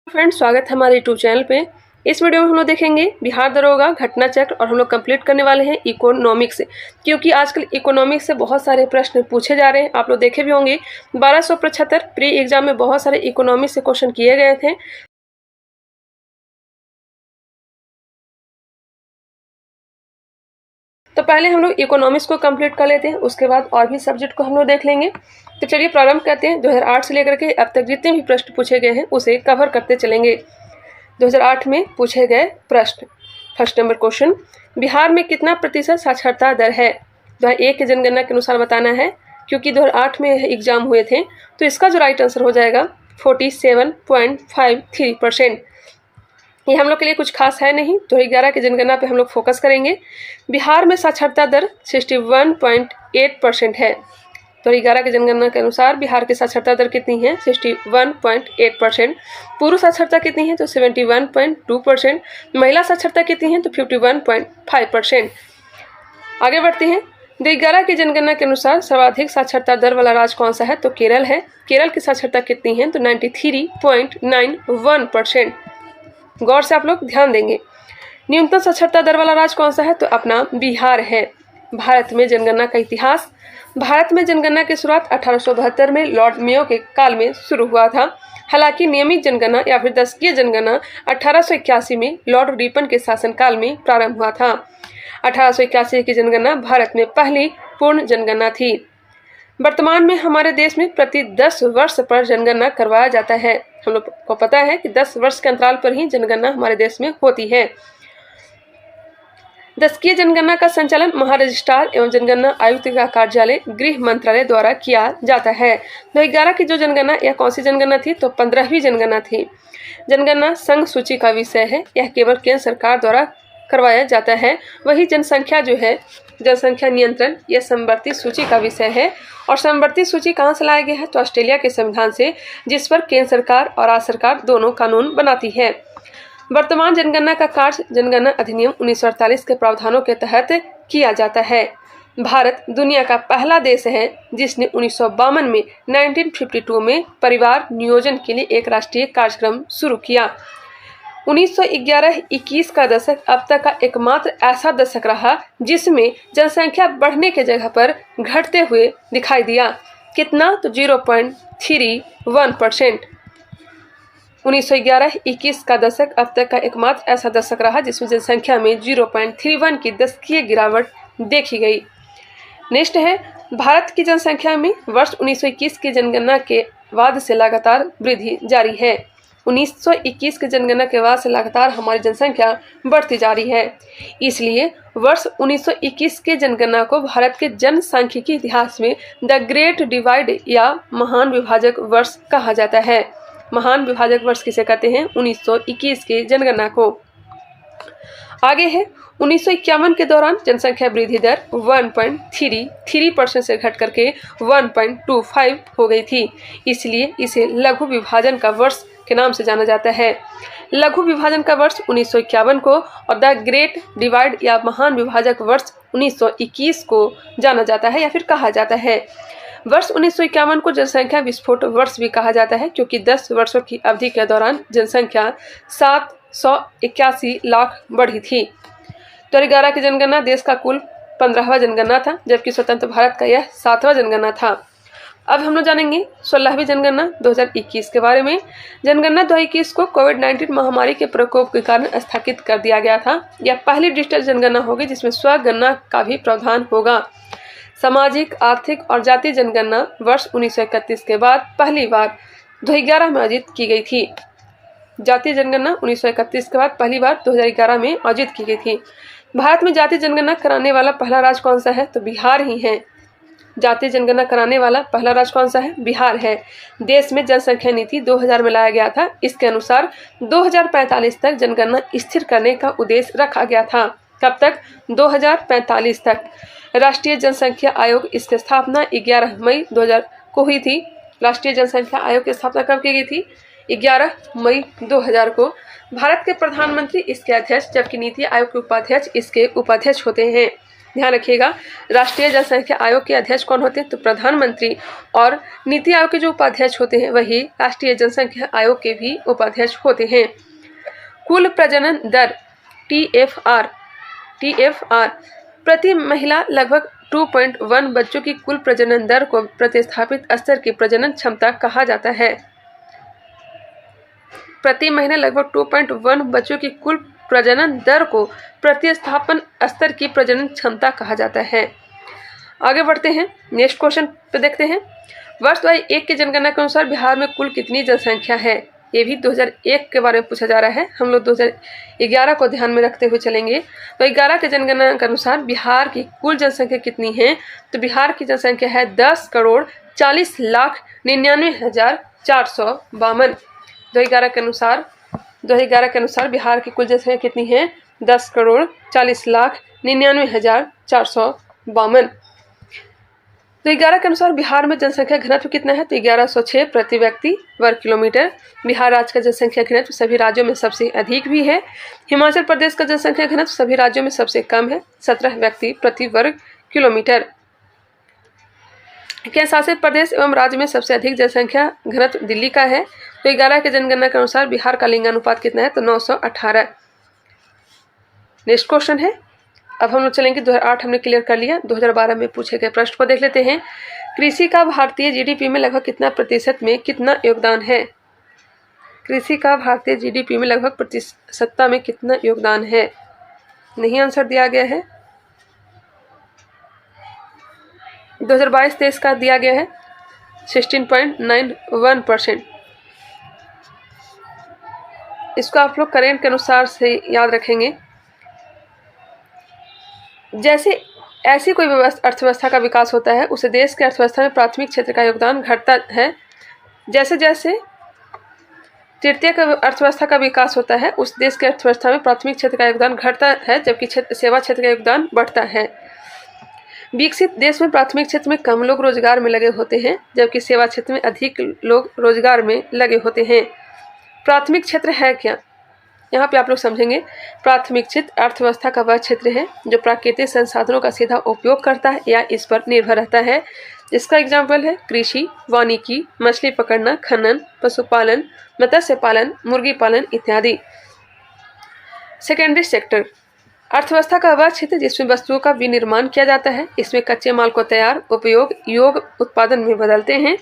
Friends, स्वागत है हमारे यूट्यूब चैनल पे। इस वीडियो में हम लोग देखेंगे बिहार दरोगा घटना चक्र और हम लोग कंप्लीट करने वाले हैं इकोनॉमिक्स से, क्योंकि आजकल इकोनॉमिक्स से बहुत सारे प्रश्न पूछे जा रहे हैं। आप लोग देखे भी होंगे 1275 प्री एग्जाम में बहुत सारे इकोनॉमिक्स से क्वेश्चन किए गए थे। तो पहले हम लोग इकोनॉमिक्स को कंप्लीट कर लेते हैं, उसके बाद और भी सब्जेक्ट को हम लोग देख लेंगे। तो चलिए प्रारंभ करते हैं। 2008 से लेकर के अब तक जितने भी प्रश्न पूछे गए हैं उसे कवर करते चलेंगे। 2008 में पूछे गए प्रश्न। फर्स्ट नंबर क्वेश्चन, बिहार में कितना प्रतिशत साक्षरता दर है? 2001 की जनगणना के अनुसार बताना है, क्योंकि 2008 में एग्जाम हुए थे। तो इसका जो राइट आंसर हो जाएगा 47.53%। ये हम लोग के लिए कुछ खास है नहीं। 2011 की जनगणना पे हम लोग फोकस करेंगे। बिहार में साक्षरता दर 61.8% है। 2011 की जनगणना के अनुसार बिहार की साक्षरता दर कितनी है? 61.8%। पुरुष साक्षरता कितनी है? तो 71.2%। महिला साक्षरता कितनी है? तो 51.5%। आगे बढ़ते हैं। 2011 की जनगणना के अनुसार सर्वाधिक साक्षरता दर वाला राज्य कौन सा है? तो केरल है। केरल की साक्षरता कितनी है? तो 93.91%। गौर से आप लोग ध्यान देंगे। न्यूनतम साक्षरता दर वाला राज्य कौन सा है? तो अपना बिहार है। भारत में जनगणना का इतिहास। भारत में जनगणना की शुरुआत 1872 में लॉर्ड मेयो के काल में शुरू हुआ था। हालांकि नियमित जनगणना या फिर दशकीय जनगणना 1881 में लॉर्ड रिपन के शासनकाल में प्रारंभ हुआ था। 1881 की जनगणना भारत में पहली पूर्ण जनगणना थी। वर्तमान में हमारे देश में प्रति 10 वर्ष पर जनगणना करवाया जाता है। हम लोग को पता है कि 10 वर्ष के अंतराल पर ही जनगणना हमारे देश में होती है। दशकीय जनगणना का संचालन महारजिस्ट्रार एवं जनगणना आयुक्त का कार्यालय गृह मंत्रालय द्वारा किया जाता है। 2011 की जो जनगणना यह कौन सी जनगणना थी? तो 15वीं जनगणना थी। जनगणना संघ सूची का विषय है। यह केवल केंद्र सरकार द्वारा करवाया जाता है। वही जनसंख्या जो है, जनसंख्या नियंत्रण, यह समवर्ती सूची का विषय है। और समवर्ती सूची कहाँ से लाया गया है? तो ऑस्ट्रेलिया के संविधान से, जिस पर केंद्र सरकार और राज्य सरकार दोनों कानून बनाती है। वर्तमान जनगणना का कार्य जनगणना अधिनियम 1948 के प्रावधानों के तहत किया जाता है। भारत दुनिया का पहला देश है जिसने 1952 में 1952 में परिवार नियोजन के लिए एक राष्ट्रीय कार्यक्रम शुरू किया। 1911-21 का दशक अब तक का एकमात्र ऐसा दशक रहा जिसमें जनसंख्या बढ़ने के जगह पर घटते हुए दिखाई दिया। कितना? तो 0.31%। 1911-21 का दशक अब तक का एकमात्र ऐसा दशक रहा जिसमें जनसंख्या में 0.31 की दशकीय गिरावट देखी गई। नेक्स्ट है, भारत की जनसंख्या में वर्ष 1921 की जनगणना के बाद से लगातार वृद्धि जारी है। 1921 की जनगणना के बाद से लगातार हमारी जनसंख्या बढ़ती जा रही है। इसलिए वर्ष 1921 के जनगणना को भारत के जनसांख्यिकी इतिहास में द ग्रेट डिवाइड या महान विभाजक वर्ष कहा जाता है। महान विभाजक वर्ष किसे कहते हैं? 1921 की जनगणना को। आगे है, 1951 के दौरान जनसंख्या वृद्धि दर 1.33% से घट करके 1.25 हो गई थी। इसलिए इसे लघु विभाजन का वर्ष के नाम से जाना जाता है। लघु विभाजन का वर्ष 1951 को और द ग्रेट डिवाइड या महान विभाजक वर्ष 1921 को जाना जाता है या फिर कहा जाता है। वर्ष 1951 को जनसंख्या विस्फोट वर्ष भी कहा जाता है, क्योंकि 10 वर्षों की अवधि के दौरान जनसंख्या 781 लाख बढ़ी थी। 2011 की जनगणना देश का कुल 15वां जनगणना था, जबकि स्वतंत्र भारत का यह 7वां जनगणना था। अब हम लोग जानेंगे 16वीं जनगणना 2021 के बारे में। जनगणना 2021 को कोविड-19 महामारी के प्रकोप के कारण स्थगित कर दिया गया था। यह पहली डिजिटल जनगणना होगी जिसमें स्वगणना का भी प्रावधान होगा। सामाजिक, आर्थिक और जातीय जनगणना वर्ष 1931 के बाद पहली बार 2011 में आयोजित की गई थी। जातीय जनगणना 1931 के बाद पहली बार 2011 में आयोजित की गई थी। भारत में जातीय जनगणना कराने वाला पहला राज्य कौन सा है? तो बिहार ही है। जातीय जनगणना कराने वाला पहला राज्य कौन सा है? बिहार है। देश में जनसंख्या नीति 2000 में लाया गया था। इसके अनुसार 2045 तक जनगणना स्थिर करने का उद्देश्य रखा गया था। कब तक? 2045 तक। राष्ट्रीय जनसंख्या आयोग, इसकी स्थापना 11 मई 2000 को हुई थी। राष्ट्रीय जनसंख्या आयोग की स्थापना कब की गई थी? 11 मई 2000 को। भारत के प्रधानमंत्री इसके अध्यक्ष, जबकि नीति आयोग के उपाध्यक्ष इसके उपाध्यक्ष होते हैं। ध्यान रखिएगा, राष्ट्रीय जनसंख्या आयोग के अध्यक्ष कौन होते हैं? तो प्रधानमंत्री। और नीति आयोग के जो उपाध्यक्ष होते हैं वही राष्ट्रीय जनसंख्या आयोग के भी उपाध्यक्ष होते हैं। कुल प्रजनन दर TFR प्रति महिला लगभग 2.1 बच्चों की कुल प्रजनन दर को प्रतिस्थापित स्तर की प्रजनन क्षमता कहा जाता है। प्रति महीने लगभग 2.1 बच्चों की कुल प्रजनन दर को प्रतिस्थापन स्तर की प्रजनन क्षमता कहा जाता है। आगे बढ़ते हैं, नेक्स्ट क्वेश्चन पे देखते हैं। वर्ष 2001 की जनगणना के अनुसार बिहार में कुल कितनी जनसंख्या है? ये भी 2001 के बारे में पूछा जा रहा है। हम लोग 2011 को ध्यान में रखते हुए चलेंगे। तो 11 के जनगणना के अनुसार बिहार की कुल जनसंख्या कितनी है? तो बिहार की जनसंख्या है 10,40,99,452। 2011 के अनुसार बिहार की कुल जनसंख्या कितनी है? 10,40,99,452। तो 11 के अनुसार बिहार में जनसंख्या घनत्व कितना है? तो 1106 प्रति व्यक्ति वर्ग किलोमीटर। बिहार राज्य का जनसंख्या घनत्व सभी राज्यों में सबसे अधिक भी है। हिमाचल प्रदेश का जनसंख्या घनत्व सभी राज्यों में सबसे कम है, 17 व्यक्ति प्रति वर्ग किलोमीटर। केंद्र शासित प्रदेश एवं राज्य में सबसे अधिक जनसंख्या घनत्व दिल्ली का है। तो 11 के जनगणना के अनुसार बिहार का लिंगानुपात कितना है? तो 918। नेक्स्ट क्वेश्चन है, अब हम लोग चलेंगे 2008 हमने क्लियर कर लिया। 2012 में पूछे गए प्रश्न को देख लेते हैं। कृषि का भारतीय GDP में लगभग कितना प्रतिशत में कितना योगदान है? कृषि का भारतीय GDP में लगभग प्रतिशतता में कितना योगदान है? नहीं आंसर दिया गया है। 2022-23 का दिया गया है 16.91%। इसको आप लोग करेंट के अनुसार से याद रखेंगे। जैसे ऐसी कोई अर्थव्यवस्था का विकास होता है उसे देश के अर्थव्यवस्था में प्राथमिक क्षेत्र का योगदान घटता है। जैसे जैसे तृतीय अर्थव्यवस्था का विकास होता है उस देश के अर्थव्यवस्था में प्राथमिक क्षेत्र का योगदान घटता है, जबकि सेवा क्षेत्र का योगदान बढ़ता है। विकसित देश में प्राथमिक क्षेत्र में कम लोग रोजगार में लगे होते हैं, जबकि सेवा क्षेत्र में अधिक लोग रोजगार में लगे होते हैं। प्राथमिक क्षेत्र है क्या? यहाँ पे आप लोग समझेंगे, प्राथमिक क्षेत्र अर्थव्यवस्था का वह क्षेत्र है जो प्राकृतिक संसाधनों का सीधा उपयोग करता है या इस पर निर्भर रहता है। इसका एग्जाम्पल है कृषि, वानिकी, मछली पकड़ना, खनन, पशुपालन, मत्स्य पालन, मुर्गी पालन इत्यादि। सेकेंडरी सेक्टर अर्थव्यवस्था का वह क्षेत्र जिसमें वस्तुओं का विनिर्माण किया जाता है। इसमें कच्चे माल को तैयार, उपयोग योग्य उत्पादन में बदलते हैं।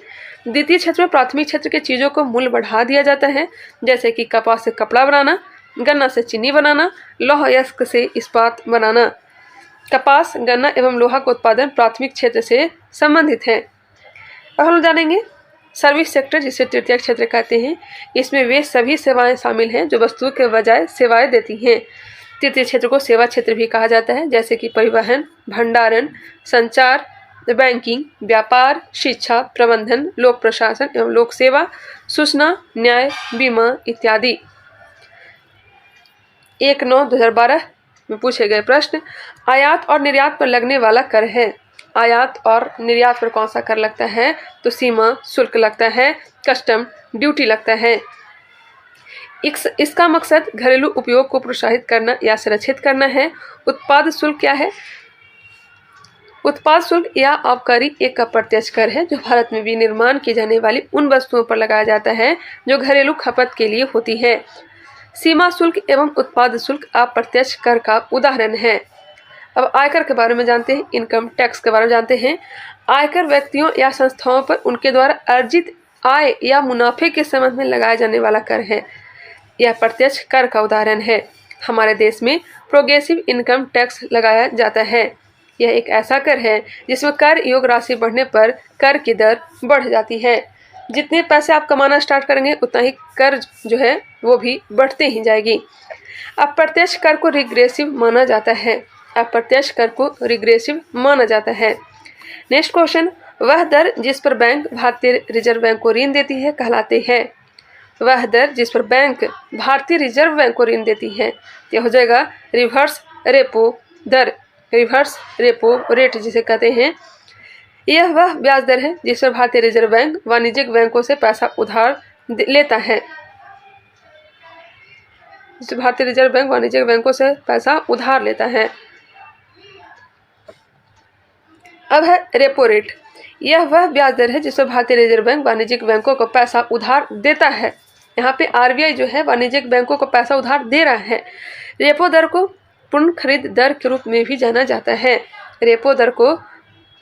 द्वितीय क्षेत्र में प्राथमिक क्षेत्र के चीज़ों को मूल्य बढ़ा दिया जाता है, जैसे कि कपास से कपड़ा बनाना, गन्ना से चीनी बनाना, लौह अयस्क से इस्पात बनाना। कपास, गन्ना एवं लोहा का उत्पादन प्राथमिक क्षेत्र से संबंधित है। अब हम जानेंगे सर्विस सेक्टर, जिसे तृतीय क्षेत्र कहते हैं। इसमें वे सभी सेवाएं शामिल हैं जो वस्तुओं के बजाय सेवाएं देती हैं। तृतीय क्षेत्र को सेवा क्षेत्र भी कहा जाता है, जैसे कि परिवहन, भंडारण, संचार, बैंकिंग, व्यापार, शिक्षा, प्रबंधन, लोक प्रशासन एवं लोक सेवा, सूचना, न्याय, बीमा इत्यादि। 1/9/2012 में पूछे गए प्रश्न, आयात और निर्यात पर लगने वाला कर है। आयात और निर्यात पर कौन सा कर लगता है? तो सीमा शुल्क लगता है, कस्टम ड्यूटी लगता है। इसका मकसद घरेलू उपयोग को प्रोत्साहित करना या संरक्षित करना है। उत्पाद शुल्क क्या है? उत्पाद शुल्क या आबकारी एक अप्रत्यक्ष कर है जो भारत में विनिर्माण की जाने वाली उन वस्तुओं पर लगाया जाता है जो घरेलू खपत के लिए होती है। सीमा शुल्क एवं उत्पाद शुल्क अप्रत्यक्ष कर का उदाहरण है। अब आयकर के बारे में जानते हैं, इनकम टैक्स के बारे में जानते हैं। आयकर व्यक्तियों या संस्थाओं पर उनके द्वारा अर्जित आय या मुनाफे के संबंध में लगाया जाने वाला कर है। यह प्रत्यक्ष कर का उदाहरण है। हमारे देश में प्रोग्रेसिव इनकम टैक्स लगाया जाता है। यह एक ऐसा कर है जिसमें कर योग राशि बढ़ने पर कर की दर बढ़ जाती है। जितने पैसे आप कमाना स्टार्ट करेंगे उतना ही कर जो है वो भी बढ़ते ही जाएगी। अप्रत्यक्ष कर को रिग्रेसिव माना जाता है। अप्रत्यक्ष कर को रिग्रेसिव माना जाता है। नेक्स्ट क्वेश्चन, वह दर जिस पर बैंक भारतीय रिजर्व बैंक को ऋण देती है कहलाते हैं। वह दर जिस पर बैंक भारतीय रिजर्व बैंक को ऋण देती है यह हो जाएगा रिवर्स रेपो दर, रिवर्स रेपो रेट जिसे कहते हैं। यह वह ब्याज दर है जिस पर भारतीय रिजर्व बैंक वाणिज्यिक बैंकों से पैसा उधार लेता है। भारतीय रिजर्व बैंक वाणिज्यिक बैंकों से पैसा उधार लेता है। अब है रेपो रेट। यह वह ब्याज दर है जिसमें भारतीय रिजर्व बैंक वाणिज्यिक बैंकों को पैसा उधार देता है। यहाँ पे आरबीआई जो है वाणिज्यिक बैंकों को पैसा उधार दे रहा है। रेपो दर को पूर्ण खरीद दर के रूप में भी जाना जाता है। रेपो दर को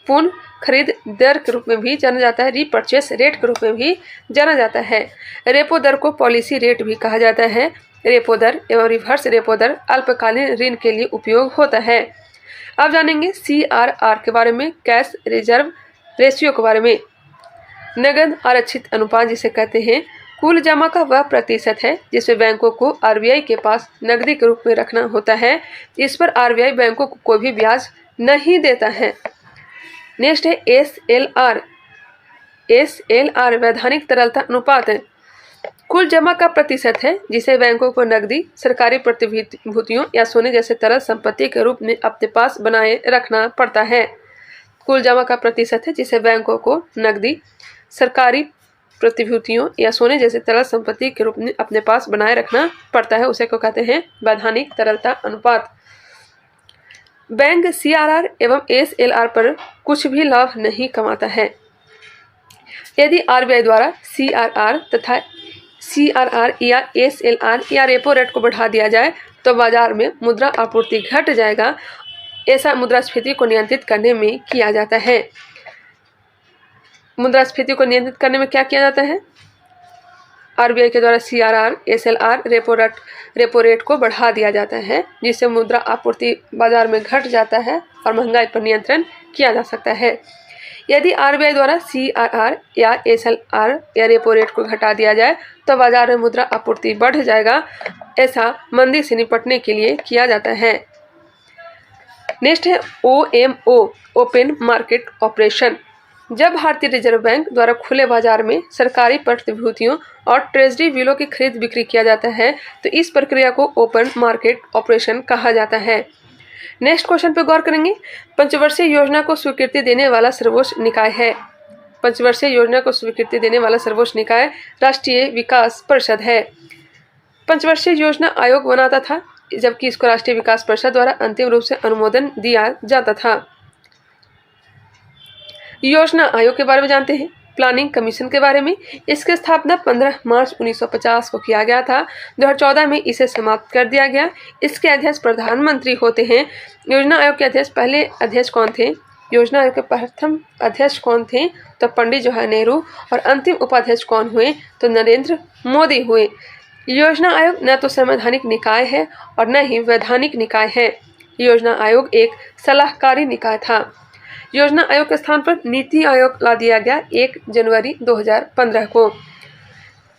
पूर्ण खरीद दर के रूप में भी जाना जाता है। रीपर्चेस रेट के रूप में भी जाना जाता है। रेपो दर को पॉलिसी रेट भी कहा जाता है। रेपो दर एवं रिवर्स रेपो दर अल्पकालीन ऋण के लिए उपयोग होता है। अब जानेंगे CRR के बारे में, कैश रिजर्व रेशियो के बारे में। नगद आरक्षित अनुपात जिसे कहते हैं, कुल जमा का वह प्रतिशत है जिसमें बैंकों को आरबीआई के पास नकदी के रूप में रखना होता है। इस पर आरबीआई बैंकों को कोई भी ब्याज नहीं देता है। नेक्स्ट है SLR। SLR वैधानिक तरलता अनुपात है। कुल जमा का प्रतिशत है जिसे बैंकों को नकदी, सरकारी प्रतिभूतियों या सोने जैसे तरल संपत्ति के रूप में अपने पास बनाए रखना पड़ता है। कुल जमा का प्रतिशत है जिसे बैंकों को नकदी, सरकारी प्रतिभूतियों या सोने जैसे तरल संपत्ति के रूप में अपने पास बनाए रखना पड़ता है, उसे को कहते हैं वैधानिक तरलता अनुपात। बैंक CRR एवं SLR पर कुछ भी लाभ नहीं कमाता है। यदि आरबीआई द्वारा CRR या SLR या रेपो रेट को बढ़ा दिया जाए तो बाजार में मुद्रा आपूर्ति घट जाएगा। ऐसा मुद्रास्फीति को नियंत्रित करने में किया जाता है। मुद्रास्फीति को नियंत्रित करने में क्या किया जाता है? आरबीआई के द्वारा CRR, SLR, रेपो रेट को बढ़ा दिया जाता है, जिससे मुद्रा आपूर्ति बाजार में घट जाता है और महंगाई पर नियंत्रण किया जा सकता है। यदि आरबीआई द्वारा CRR या SLR या रेपो रेट को घटा दिया जाए तो बाजार में मुद्रा आपूर्ति बढ़ जाएगा। ऐसा मंदी से निपटने के लिए किया जाता है। नेक्स्ट है OMO, ओपन मार्केट ऑपरेशन। जब भारतीय रिजर्व बैंक द्वारा खुले बाजार में सरकारी प्रतिभूतियों और ट्रेजरी बिलों की खरीद बिक्री किया जाता है तो इस प्रक्रिया को ओपन मार्केट ऑपरेशन कहा जाता है। नेक्स्ट क्वेश्चन पे गौर करेंगे। पंचवर्षीय योजना को स्वीकृति देने वाला सर्वोच्च निकाय है। पंचवर्षीय योजना को स्वीकृति देने वाला सर्वोच्च निकाय राष्ट्रीय विकास परिषद है। पंचवर्षीय योजना आयोग बनाता था, जबकि इसको राष्ट्रीय विकास परिषद द्वारा अंतिम रूप से अनुमोदन दिया जाता था। योजना आयोग के बारे में जानते हैं। प्लानिंग कमीशन के बारे में, इसकी स्थापना 15 मार्च 1950 को किया गया था। 2014 में इसे समाप्त कर दिया गया। इसके अध्यक्ष प्रधानमंत्री होते हैं। योजना आयोग के अध्यक्ष, पहले अध्यक्ष कौन थे? योजना आयोग के प्रथम अध्यक्ष कौन थे? तो पंडित जवाहरलाल नेहरू। और अंतिम उपाध्यक्ष कौन हुए? तो नरेंद्र मोदी हुए। योजना आयोग न तो संवैधानिक निकाय है और न ही वैधानिक निकाय है। योजना आयोग एक सलाहकारी निकाय था। योजना आयोग के स्थान पर नीति आयोग ला दिया गया 1 जनवरी 2015 को।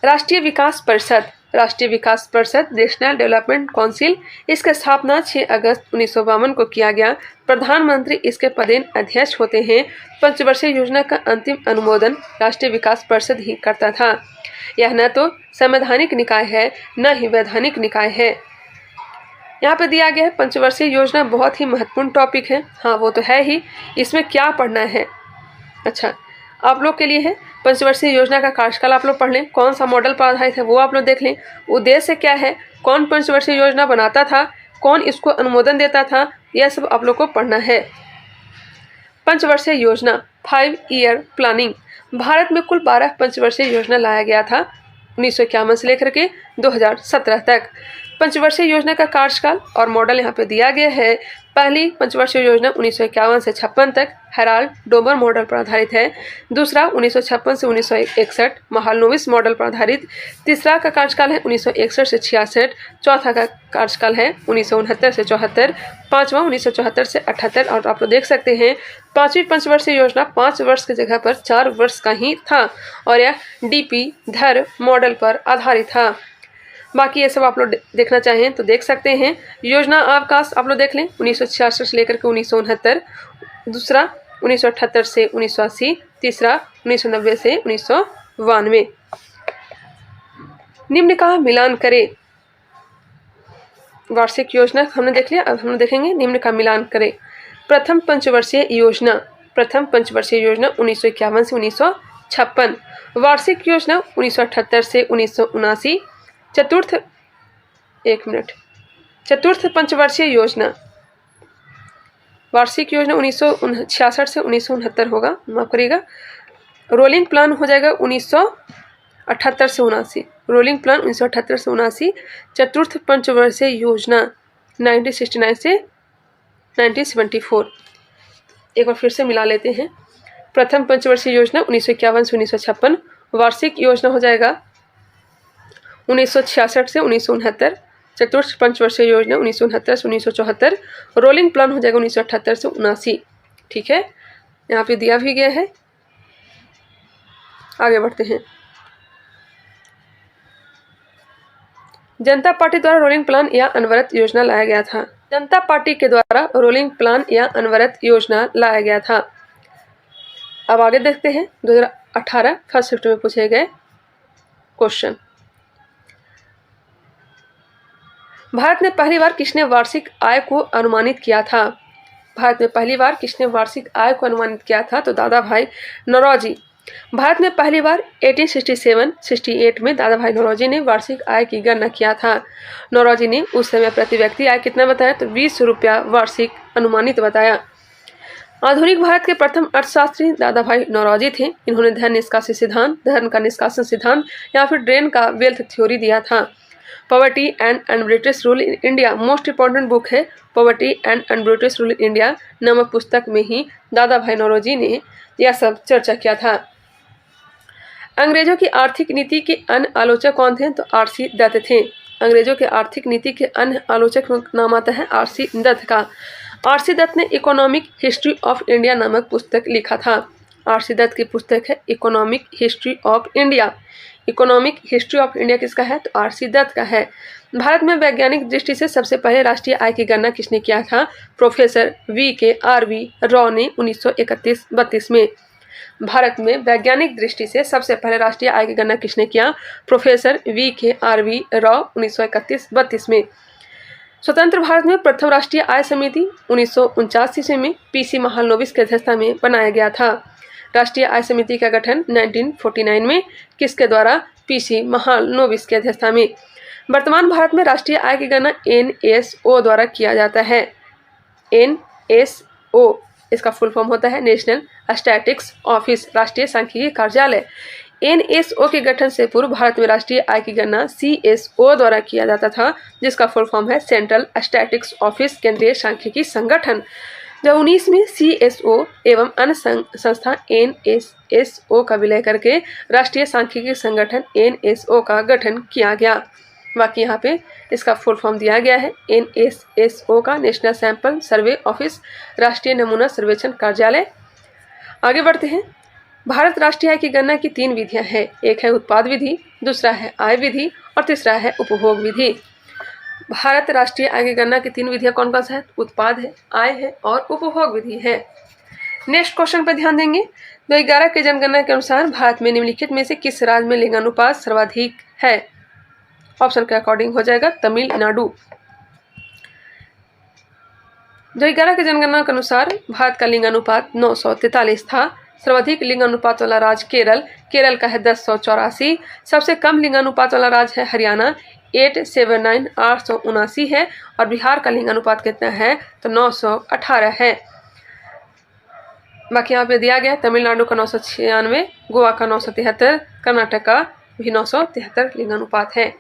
राष्ट्रीय विकास परिषद, राष्ट्रीय विकास परिषद नेशनल डेवलपमेंट काउंसिल, इसकी स्थापना 6 अगस्त 1952 को किया गया। प्रधानमंत्री इसके पदेन अध्यक्ष होते हैं। पंचवर्षीय योजना का अंतिम अनुमोदन राष्ट्रीय विकास परिषद ही करता था। यह न तो संवैधानिक निकाय है न ही वैधानिक निकाय है। यहाँ पे दिया गया है पंचवर्षीय योजना, बहुत ही महत्वपूर्ण टॉपिक है। हाँ, वो तो है ही। इसमें क्या पढ़ना है? अच्छा, आप लोग के लिए है पंचवर्षीय योजना का कार्यकाल आप लोग पढ़ लें, कौन सा मॉडल पर आधारित है वो आप लोग देख लें, उद्देश्य क्या है, कौन पंचवर्षीय योजना बनाता था, कौन इसको अनुमोदन देता था, यह सब आप लोग को पढ़ना है। पंचवर्षीय योजना 5 ईयर प्लानिंग। भारत में कुल 12 पंचवर्षीय योजना लाया गया था 1951 से लेकर के 2017 तक। पंचवर्षीय योजना का कार्यकाल और मॉडल यहाँ पे दिया गया है। पहली पंचवर्षीय योजना 1951 से 56 तक हेराल्ड डोमर मॉडल पर आधारित है। दूसरा 1956 से 1961 महालनोबिस मॉडल पर आधारित। तीसरा का कार्यकाल है 1961 से 66। चौथा का कार्यकाल है 1969 से 74। पाँचवा 1974 से 78। और आप लोग देख सकते हैं पांचवी पंचवर्षीय योजना 5 वर्ष की जगह पर 4 वर्ष का ही था और यह DP धर मॉडल पर आधारित था। बाकी ये सब आप लोग देखना चाहें तो देख सकते हैं। योजना अवकाश आप लोग देख लें 1966 से लेकर के 1969। दूसरा 1978 से 1980। तीसरा 1990 से 1992। निम्न का मिलान करें। वार्षिक योजना हमने देख लिया, अब हम देखेंगे निम्न का मिलान करें। प्रथम पंचवर्षीय योजना 1951 से 1956। वार्षिक योजना 1978 से 1979। चतुर्थ पंचवर्षीय योजना वार्षिक योजना 1966 से 1969 होगा, माफ करिएगा। रोलिंग प्लान हो जाएगा 1978 से 79, रोलिंग प्लान 1978 से 79। चतुर्थ पंचवर्षीय योजना 1969 से 1974। एक बार फिर से मिला लेते हैं। प्रथम पंचवर्षीय योजना 1951 से 1956, वार्षिक योजना हो जाएगा 1966 से 1969, चतुर्थ पंचवर्षीय योजना 1969 से 1974, रोलिंग प्लान हो जाएगा 1978 से 79। ठीक है, यहाँ पे दिया भी गया है। आगे बढ़ते हैं। जनता पार्टी द्वारा रोलिंग प्लान या अनवरत योजना लाया गया था। जनता पार्टी के द्वारा रोलिंग प्लान या अनवरत योजना लाया गया था। अब आगे देखते हैं 2018 फर्स्ट शिफ्ट में पूछे गए क्वेश्चन। भारत में पहली बार किसने वार्षिक आय को अनुमानित किया था? भारत में पहली बार किसने वार्षिक आय को अनुमानित किया था? तो दादा भाई नौरोजी। भारत में पहली बार 1867-68 में दादा भाई नौरोजी ने वार्षिक आय की गणना किया था। नौरोजी ने उस समय प्रति व्यक्ति आय कितना बताया? तो 20 रुपया वार्षिक अनुमानित बताया। आधुनिक भारत के प्रथम अर्थशास्त्री दादा भाई नौरोजी थे। इन्होंने धन निष्कासन सिद्धांत, धन का निष्कासन सिद्धांत या फिर ड्रेन का वेल्थ थ्योरी दिया था। Poverty and British rule in India most important book है। Poverty and British rule in India नामक पुस्तक में ही दादा भाई नौरोजी ने यह सब चर्चा किया था। अंग्रेजों की आर्थिक नीति के अन्य आलोचक कौन थे? तो आर.सी. दत्त थे। अंग्रेजों के आर्थिक नीति के अन्य आलोचक में नाम आता है आर.सी. दत्त का। आर.सी. दत्त ने इकोनॉमिक हिस्ट्री ऑफ इंडिया नामक पुस्तक लिखा था। आर.सी. दत्त की पुस्तक है economic history of India. Economic history of India किसका है? तो आर.सी. दत्त का है। भारत में वैज्ञानिक दृष्टि से सबसे पहले राष्ट्रीय आय की गणना किसने किया था? Professor V.K.R.V. रॉ ने 1931-32 में। भारत में वैज्ञानिक दृष्टि से सबसे पहले राष्ट्रीय आय की गणना किसने किया? Professor V.K.R.V. रॉ 1931-32 में। स्वतंत्र भारत में प्रथम राष्ट्रीय आय समिति 1949 ईस्वी में P.C. महालनोबिस की अध्यक्षता में बनाया गया था। राष्ट्रीय आय समिति का गठन 1949 में किसके द्वारा? P.C. महालनोबिस की अध्यक्षता में। वर्तमान भारत में राष्ट्रीय आय की गणना NSO द्वारा किया जाता है। NSO इसका फुल फॉर्म होता है नेशनल स्टैटिस्टिक्स ऑफिस, राष्ट्रीय सांख्यिकी कार्यालय। NSO के गठन से पूर्व भारत में राष्ट्रीय आय की गणना CSO द्वारा किया जाता था, जिसका फुल फॉर्म है सेंट्रल स्टैटिस्टिक्स ऑफिस, केंद्रीय सांख्यिकी संगठन। 2019 में CSO एवं अन्य संस्था NSO का विलय करके राष्ट्रीय सांख्यिकी संगठन NSO का गठन किया गया। बाकी यहाँ पे इसका फुल फॉर्म दिया गया है NSO का नेशनल सैंपल सर्वे ऑफिस, राष्ट्रीय नमूना सर्वेक्षण कार्यालय। आगे बढ़ते हैं। भारत राष्ट्रीय आय की गणना की 3 विधियां हैं। एक है उत्पाद विधि, दूसरा है आय विधि और तीसरा है उपभोग विधि। भारत राष्ट्रीय आय की गणना की 3 विधियां कौन कौन सा है? उत्पाद है, आय है और उपभोग विधि है। नेक्स्ट क्वेश्चन पर ध्यान देंगे। 2011 की जनगणना के अनुसार भारत में निम्नलिखित में से किस राज्य में लिंगानुपात सर्वाधिक है? ऑप्शन के अकॉर्डिंग हो जाएगा तमिलनाडु। 2011 की जनगणना के अनुसार भारत का लिंगानुपात 943 था। सर्वाधिक लिंगानुपात वाला राज्य केरल का है 1084। सबसे कम लिंगानुपात वाला राज्य है हरियाणा 879 है और बिहार का लिंगानुपात कितना है? तो 918 है। बाकी यहाँ पे दिया गया तमिलनाडु का 996, गोवा का 973, कर्नाटक का भी 973 लिंगानुपात है।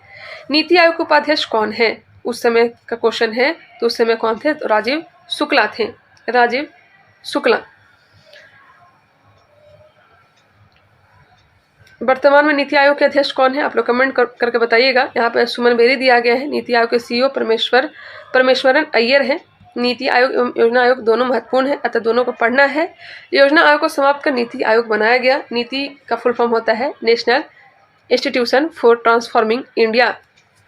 नीति आयोग के उपाध्यक्ष कौन है? उस समय का क्वेश्चन है, तो उस समय कौन थे? तो राजीव शुक्ला थे, राजीव शुक्ला। वर्तमान में नीति आयोग के अध्यक्ष कौन है? आप लोग कमेंट करके बताइएगा। यहाँ पे सुमन बेरी दिया गया है। नीति आयोग के CEO परमेश्वरन अय्यर है। नीति आयोग एवं योजना आयोग दोनों महत्वपूर्ण है, अतः दोनों को पढ़ना है। योजना आयोग को समाप्त कर नीति आयोग बनाया गया। नीति का फुल फॉर्म होता है national institution for transforming India,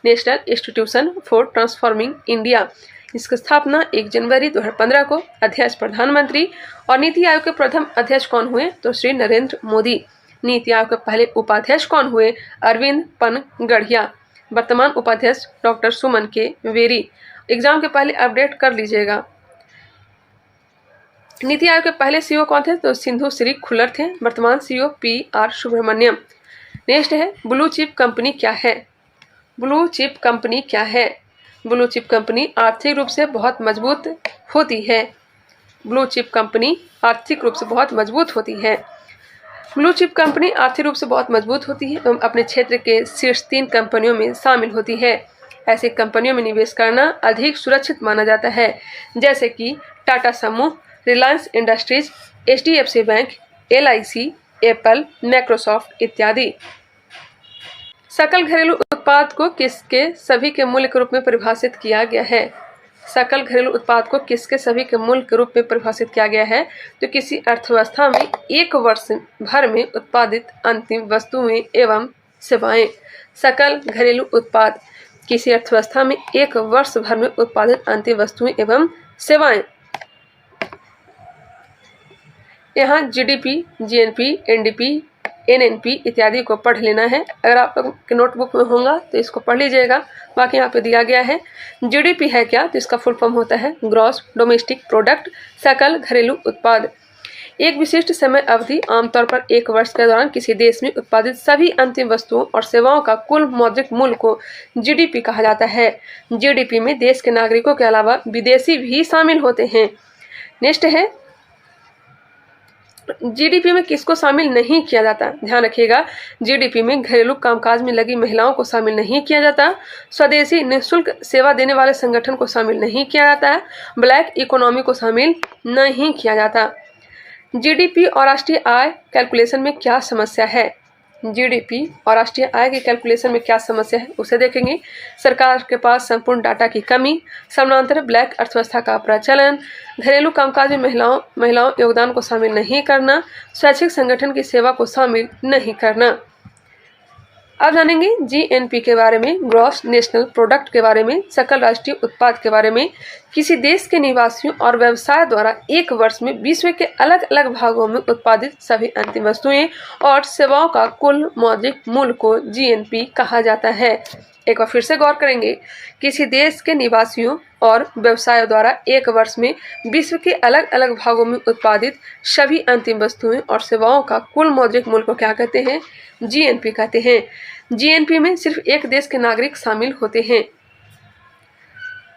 national institution for transforming India. इसकी स्थापना 1 जनवरी 2015 को। अध्यक्ष प्रधानमंत्री। और नीति आयोग के प्रथम अध्यक्ष कौन हुए? तो श्री नरेंद्र मोदी। नीति आयोग के पहले उपाध्यक्ष कौन हुए? अरविंद पनगढ़िया। वर्तमान उपाध्यक्ष डॉक्टर सुमन के बेरी। एग्जाम के पहले अपडेट कर लीजिएगा। नीति आयोग के पहले CEO कौन थे? तो सिंधु श्री खुल्लर थे। वर्तमान CEO PR सुब्रमण्यम। नेक्स्ट है ब्लू चिप कंपनी क्या है? ब्लू चिप कंपनी क्या है? ब्लू चिप कंपनी आर्थिक रूप से बहुत मजबूत होती है। ब्लू चिप कंपनी आर्थिक रूप से बहुत मजबूत होती है। ब्लू चिप कंपनी आर्थिक रूप से बहुत मजबूत होती है एवं अपने क्षेत्र के शीर्ष 3 कंपनियों में शामिल होती है। ऐसी कंपनियों में निवेश करना अधिक सुरक्षित माना जाता है, जैसे कि टाटा समूह, Reliance industries, HDFC bank, LIC, Apple, Microsoft इत्यादि। सकल घरेलू उत्पाद को किसके सभी के मूल्य के रूप में परिभाषित किया गया है? सकल घरेलू उत्पाद को किसके सभी के मूल्य के रूप में परिभाषित किया गया है? तो किसी अर्थव्यवस्था में एक वर्ष भर में उत्पादित अंतिम वस्तुएं एवं सेवाएं। सकल घरेलू उत्पाद किसी अर्थव्यवस्था में एक वर्ष भर में उत्पादित अंतिम वस्तुएं एवं सेवाएं। यहाँ GDP, GNP, NDP, NNP इत्यादि को पढ़ लेना है। अगर आप लोग के नोटबुक में होगा तो इसको पढ़ लीजिएगा। बाकी यहाँ पे दिया गया है। GDP है क्या? तो इसका फुल फॉर्म होता है ग्रॉस डोमेस्टिक प्रोडक्ट, सकल घरेलू उत्पाद। एक विशिष्ट समय अवधि, आमतौर पर एक वर्ष के दौरान किसी देश में उत्पादित सभी अंतिम वस्तुओं और सेवाओं का कुल मौद्रिक मूल्य को GDP कहा जाता है। GDP में देश के नागरिकों के अलावा विदेशी भी शामिल होते हैं। नेक्स्ट है, GDP में किसको शामिल नहीं किया जाता? ध्यान रखिएगा, GDP में घरेलू कामकाज में लगी महिलाओं को शामिल नहीं किया जाता, स्वदेशी निःशुल्क सेवा देने वाले संगठन को शामिल नहीं किया जाता है, ब्लैक इकोनॉमी को शामिल नहीं किया जाता। GDP और राष्ट्रीय आय कैलकुलेशन में क्या समस्या है? GDP और राष्ट्रीय आय के कैलकुलेशन में क्या समस्या है उसे देखेंगे। सरकार के पास संपूर्ण डाटा की कमी, समानांतर ब्लैक अर्थव्यवस्था का प्रचलन, घरेलू कामकाज में महिलाओं योगदान को शामिल नहीं करना, स्वैच्छिक संगठन की सेवा को शामिल नहीं करना। अब जानेंगे GNP के बारे में, ग्रॉस नेशनल प्रोडक्ट के बारे में, सकल राष्ट्रीय उत्पाद के बारे में। किसी देश के निवासियों और व्यवसाय द्वारा एक वर्ष में विश्व के अलग अलग भागों में उत्पादित सभी अंतिम वस्तुएं और सेवाओं का कुल मौद्रिक मूल्य को GNP कहा जाता है। एक बार फिर से गौर करेंगे, किसी देश के निवासियों और व्यवसायों द्वारा एक वर्ष में विश्व के अलग अलग भागों में उत्पादित सभी अंतिम वस्तुएं और सेवाओं का कुल मौद्रिक मूल्य को क्या कहते हैं? GNP कहते हैं। GNP में सिर्फ एक देश के नागरिक शामिल होते हैं।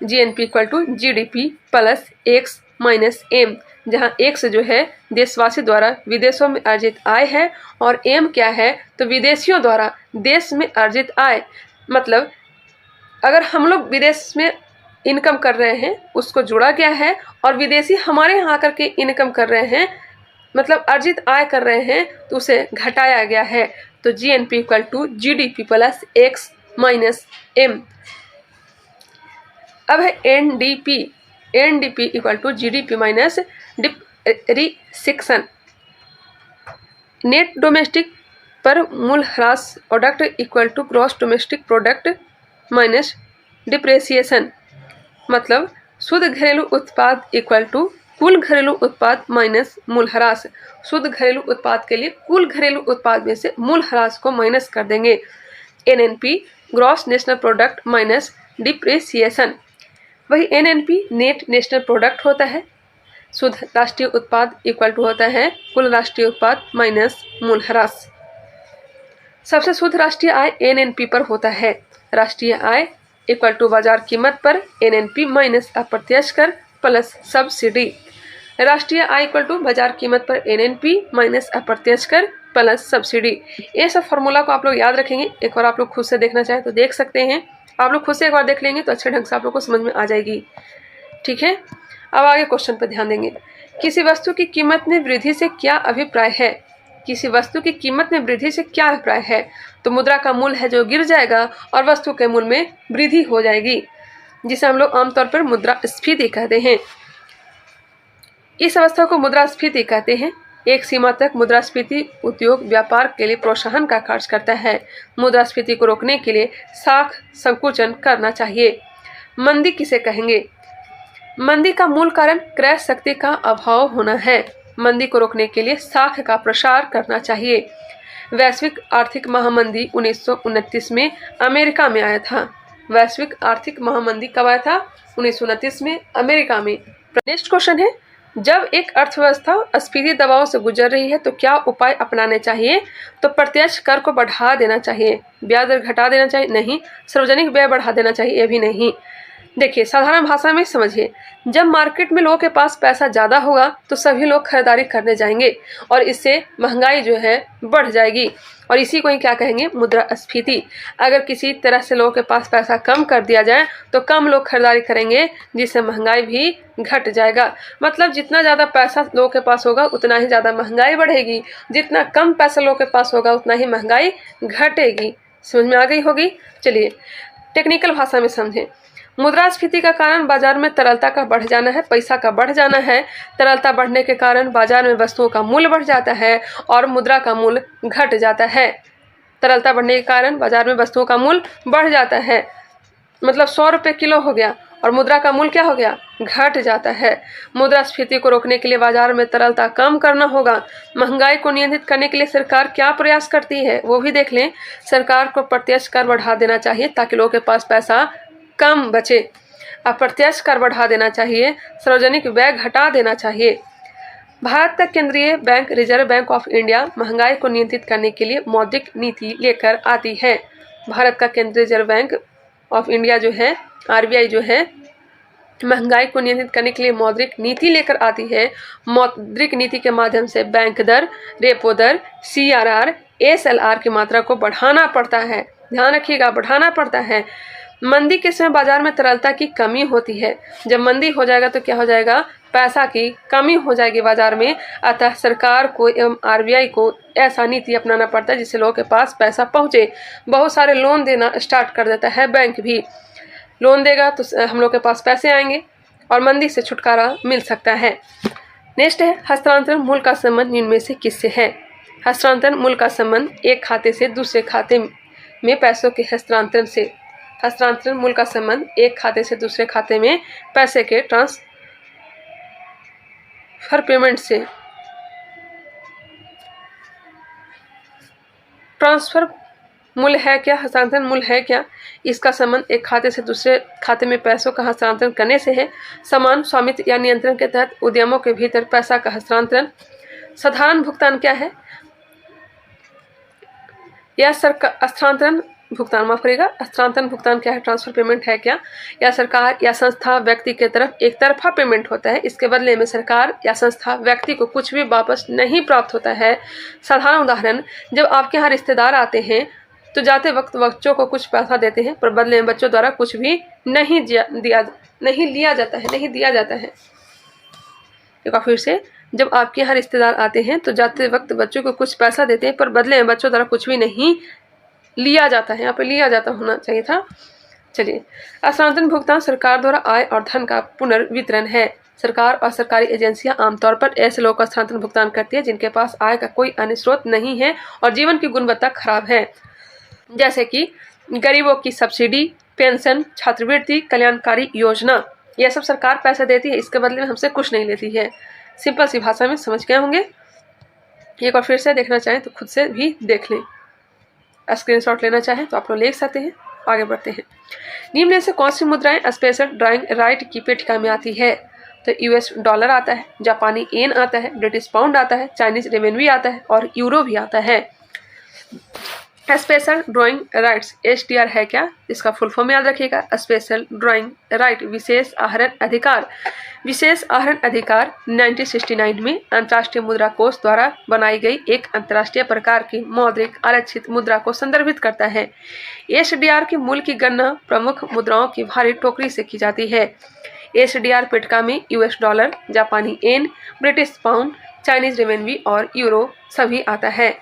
GNP equal to GDP plus X minus M, जहाँ X जो है देशवासी द्वारा विदेशों में अर्जित आय है और M क्या है? तो विदेशियों द्वारा देश में अर्जित आय। मतलब अगर हम लोग विदेश में इनकम कर रहे हैं उसको जोड़ा गया है और विदेशी हमारे यहाँ आकर के इनकम कर रहे हैं, मतलब अर्जित आय कर रहे हैं, तो उसे घटाया गया है। तो GNP equal to GDP plus X minus M। अब है NDP, NDP equal to GDP minus depreciation. Net domestic पर मूल्यह्रास product equal to gross domestic product minus depreciation. मतलब शुद्ध घरेलू उत्पाद इक्वल टू कुल घरेलू उत्पाद माइनस मूल्यह्रास। शुद्ध घरेलू उत्पाद के लिए कुल घरेलू उत्पाद में से मूल्यह्रास को माइनस कर देंगे। NNP gross national product minus depreciation. वही NNP नेट नेशनल प्रोडक्ट होता है। शुद्ध राष्ट्रीय उत्पाद इक्वल टू होता है कुल राष्ट्रीय उत्पाद माइनस मूल्यह्रास। सबसे शुद्ध राष्ट्रीय आय NNP पर होता है। राष्ट्रीय आय इक्वल टू बाजार कीमत पर NNP माइनस अप्रत्यक्ष कर प्लस सब्सिडी। राष्ट्रीय आय इक्वल टू बाजार कीमत पर NNP माइनस अप्रत्यक्ष कर प्लस सब्सिडी। ये सब फॉर्मूला को आप लोग याद रखेंगे। एक बार आप लोग खुद से देखना चाहे तो देख सकते हैं। आप लोग खुद से एक बार देख लेंगे तो अच्छे ढंग से आप लोग को समझ में आ जाएगी। ठीक है, अब आगे क्वेश्चन पर ध्यान देंगे। किसी वस्तु की कीमत में वृद्धि से क्या अभिप्राय है? किसी वस्तु की कीमत में वृद्धि से क्या अभिप्राय है? तो मुद्रा का मूल्य है जो गिर जाएगा और वस्तु के मूल्य में वृद्धि हो जाएगी, जिसे हम लोग आमतौर पर मुद्रास्फीति कहते हैं। इस अवस्था को मुद्रास्फीति कहते हैं। एक सीमा तक मुद्रास्फीति उद्योग व्यापार के लिए प्रोत्साहन का कार्य करता है। मुद्रास्फीति को रोकने के लिए साख संकुचन करना चाहिए। मंदी किसे कहेंगे? मंदी का मूल कारण क्रय शक्ति का अभाव होना है। मंदी को रोकने के लिए साख का प्रसार करना चाहिए। वैश्विक आर्थिक महामंदी 1929 में अमेरिका में आया था। वैश्विक आर्थिक महामंदी कब आया था? 1929 में अमेरिका में। नेक्स्ट क्वेश्चन है, जब एक अर्थव्यवस्था अस्फीति दबाव से गुजर रही है तो क्या उपाय अपनाने चाहिए? तो प्रत्यक्ष कर को बढ़ा देना चाहिए। ब्याज दर घटा देना चाहिए? नहीं। सार्वजनिक व्यय बढ़ा देना चाहिए? ये भी नहीं। देखिए, साधारण भाषा में समझिए, जब मार्केट में लोगों के पास पैसा ज़्यादा होगा तो सभी लोग खरीदारी करने जाएंगे और इससे महंगाई जो है बढ़ जाएगी और इसी को ही क्या कहेंगे, मुद्रास्फीति। अगर किसी तरह से लोगों के पास पैसा कम कर दिया जाए तो कम लोग खरीदारी करेंगे, जिससे महंगाई भी घट जाएगा। मतलब जितना ज़्यादा पैसा लोगों के पास होगा उतना ही ज़्यादा महंगाई बढ़ेगी, जितना कम पैसा लोगों के पास होगा उतना ही महंगाई घटेगी। समझ में आ गई होगी। चलिए टेक्निकल भाषा में समझें। मुद्रास्फीति का कारण बाजार में तरलता का बढ़ जाना है, पैसा का बढ़ जाना है। तरलता बढ़ने के कारण बाजार में वस्तुओं का मूल्य बढ़ जाता है और मुद्रा का मूल्य घट जाता है। तरलता बढ़ने के कारण बाजार में वस्तुओं का मूल्य बढ़ जाता है, मतलब 100 रुपये किलो हो गया और मुद्रा का मूल्य क्या हो गया, घट जाता है। मुद्रास्फीति को रोकने के लिए बाजार में तरलता कम करना होगा। महंगाई को नियंत्रित करने के लिए सरकार क्या प्रयास करती है वो भी देख लें। सरकार को प्रत्यक्ष कर बढ़ा देना चाहिए ताकि लोगों के पास पैसा कम बचे। अप्रत्यक्ष कर बढ़ा देना चाहिए, सार्वजनिक व्यय घटा देना चाहिए। भारत का केंद्रीय bank reserve bank of India महंगाई को नियंत्रित करने के लिए मौद्रिक नीति लेकर आती है। भारत का केंद्रीय रिजर्व बैंक ऑफ इंडिया जो है, आरबीआई जो है, महंगाई को नियंत्रित करने के लिए मौद्रिक नीति लेकर आती है। मौद्रिक नीति के माध्यम से बैंक दर, रेपो दर, सीआरआर, एसएलआर की मात्रा को बढ़ाना पड़ता है। ध्यान रखिएगा, बढ़ाना पड़ता है। मंदी के समय बाजार में तरलता की कमी होती है। जब मंदी हो जाएगा तो क्या हो जाएगा, पैसा की कमी हो जाएगी बाजार में। अतः सरकार को एवं आरबीआई को ऐसा नीति अपनाना पड़ता है जिससे लोगों के पास पैसा पहुंचे। बहुत सारे लोन देना स्टार्ट कर देता है बैंक भी। लोन देगा तो हम लोग के पास पैसे आएंगे और मंदी से छुटकारा मिल सकता है। नेक्स्ट है, हस्तांतरण मूल्य का संबंध निम्न में से किससे है। हस्तांतरण मूल्य का संबंध एक खाते से दूसरे खाते में पैसों के हस्तांतरण से। हस्तांतरण मूल्य का संबंध एक खाते से दूसरे खाते में पैसे के ट्रांसफर पेमेंट से। ट्रांसफर मूल्य है क्या, हस्तांतरण मूल्य है क्या, इसका संबंध एक खाते से दूसरे खाते में पैसों का हस्तांतरण करने से है। समान स्वामित्व या नियंत्रण के तहत उद्यमों के भीतर पैसा का हस्तांतरण। साधारण भुगतान क्या है, या सरकार हस्तांतरण भुगतान, माफ करेगा, हस्तांतरण भुगतान क्या है, ट्रांसफर पेमेंट है क्या, या सरकार या संस्था व्यक्ति के तरफ एक तरफा पेमेंट होता है। इसके बदले में सरकार या संस्था व्यक्ति को कुछ भी वापस नहीं प्राप्त होता है। साधारण उदाहरण, जब आपके यहाँ रिश्तेदार आते हैं तो जाते वक्त बच्चों को कुछ पैसा देते हैं पर बदले में बच्चों द्वारा कुछ भी नहीं लिया जाता है। एक बार फिर से, जब आपके यहाँ रिश्तेदार आते हैं तो जाते वक्त बच्चों को कुछ पैसा देते हैं पर बदले में बच्चों द्वारा कुछ भी नहीं लिया जाता है। यहाँ पे लिया जाता होना चाहिए था। चलिए, हस्तांतरण भुगतान सरकार द्वारा आय और धन का पुनर्वितरण है। सरकार और सरकारी एजेंसियां आमतौर पर ऐसे लोगों का हस्तांतरण भुगतान करती है जिनके पास आय का कोई अन्य स्रोत नहीं है और जीवन की गुणवत्ता खराब है, जैसे कि गरीबों की सब्सिडी, पेंशन, छात्रवृत्ति, कल्याणकारी योजना, यह सब सरकार पैसा देती है, इसके बदले में हमसे कुछ नहीं लेती है। सिंपल सी भाषा में समझ गए होंगे। एक बार फिर से देखना चाहें तो खुद से भी देख लें, स्क्रीनशॉट लेना चाहें तो आप लोग ले सकते हैं। आगे बढ़ते हैं। निम्न से कौन सी मुद्राएं स्पेशल ड्राइंग राइट की पेटिका में आती है। तो यूएस डॉलर आता है, जापानी येन आता है, ब्रिटिश पाउंड आता है, चाइनीज रेवेन्यू आता है और यूरो भी आता है। स्पेशल ड्राइंग राइट्स एसडीआर है क्या, इसका फुल फॉर्म याद रखिएगा। स्पेशल ड्राइंग राइट विशेष आहरण अधिकार। विशेष आहरण अधिकार 1969 में अंतर्राष्ट्रीय मुद्रा कोष द्वारा बनाई गई एक अंतर्राष्ट्रीय प्रकार की मौद्रिक आरक्षित मुद्रा को संदर्भित करता है। एसडीआर के मूल्य की गणना प्रमुख मुद्राओं की भारी टोकरी से की जाती है। एसडीआर पेटिका में यूएस डॉलर, जापानी येन, ब्रिटिश पाउंड, चाइनीज रेवेन्यू और यूरो सभी आता है।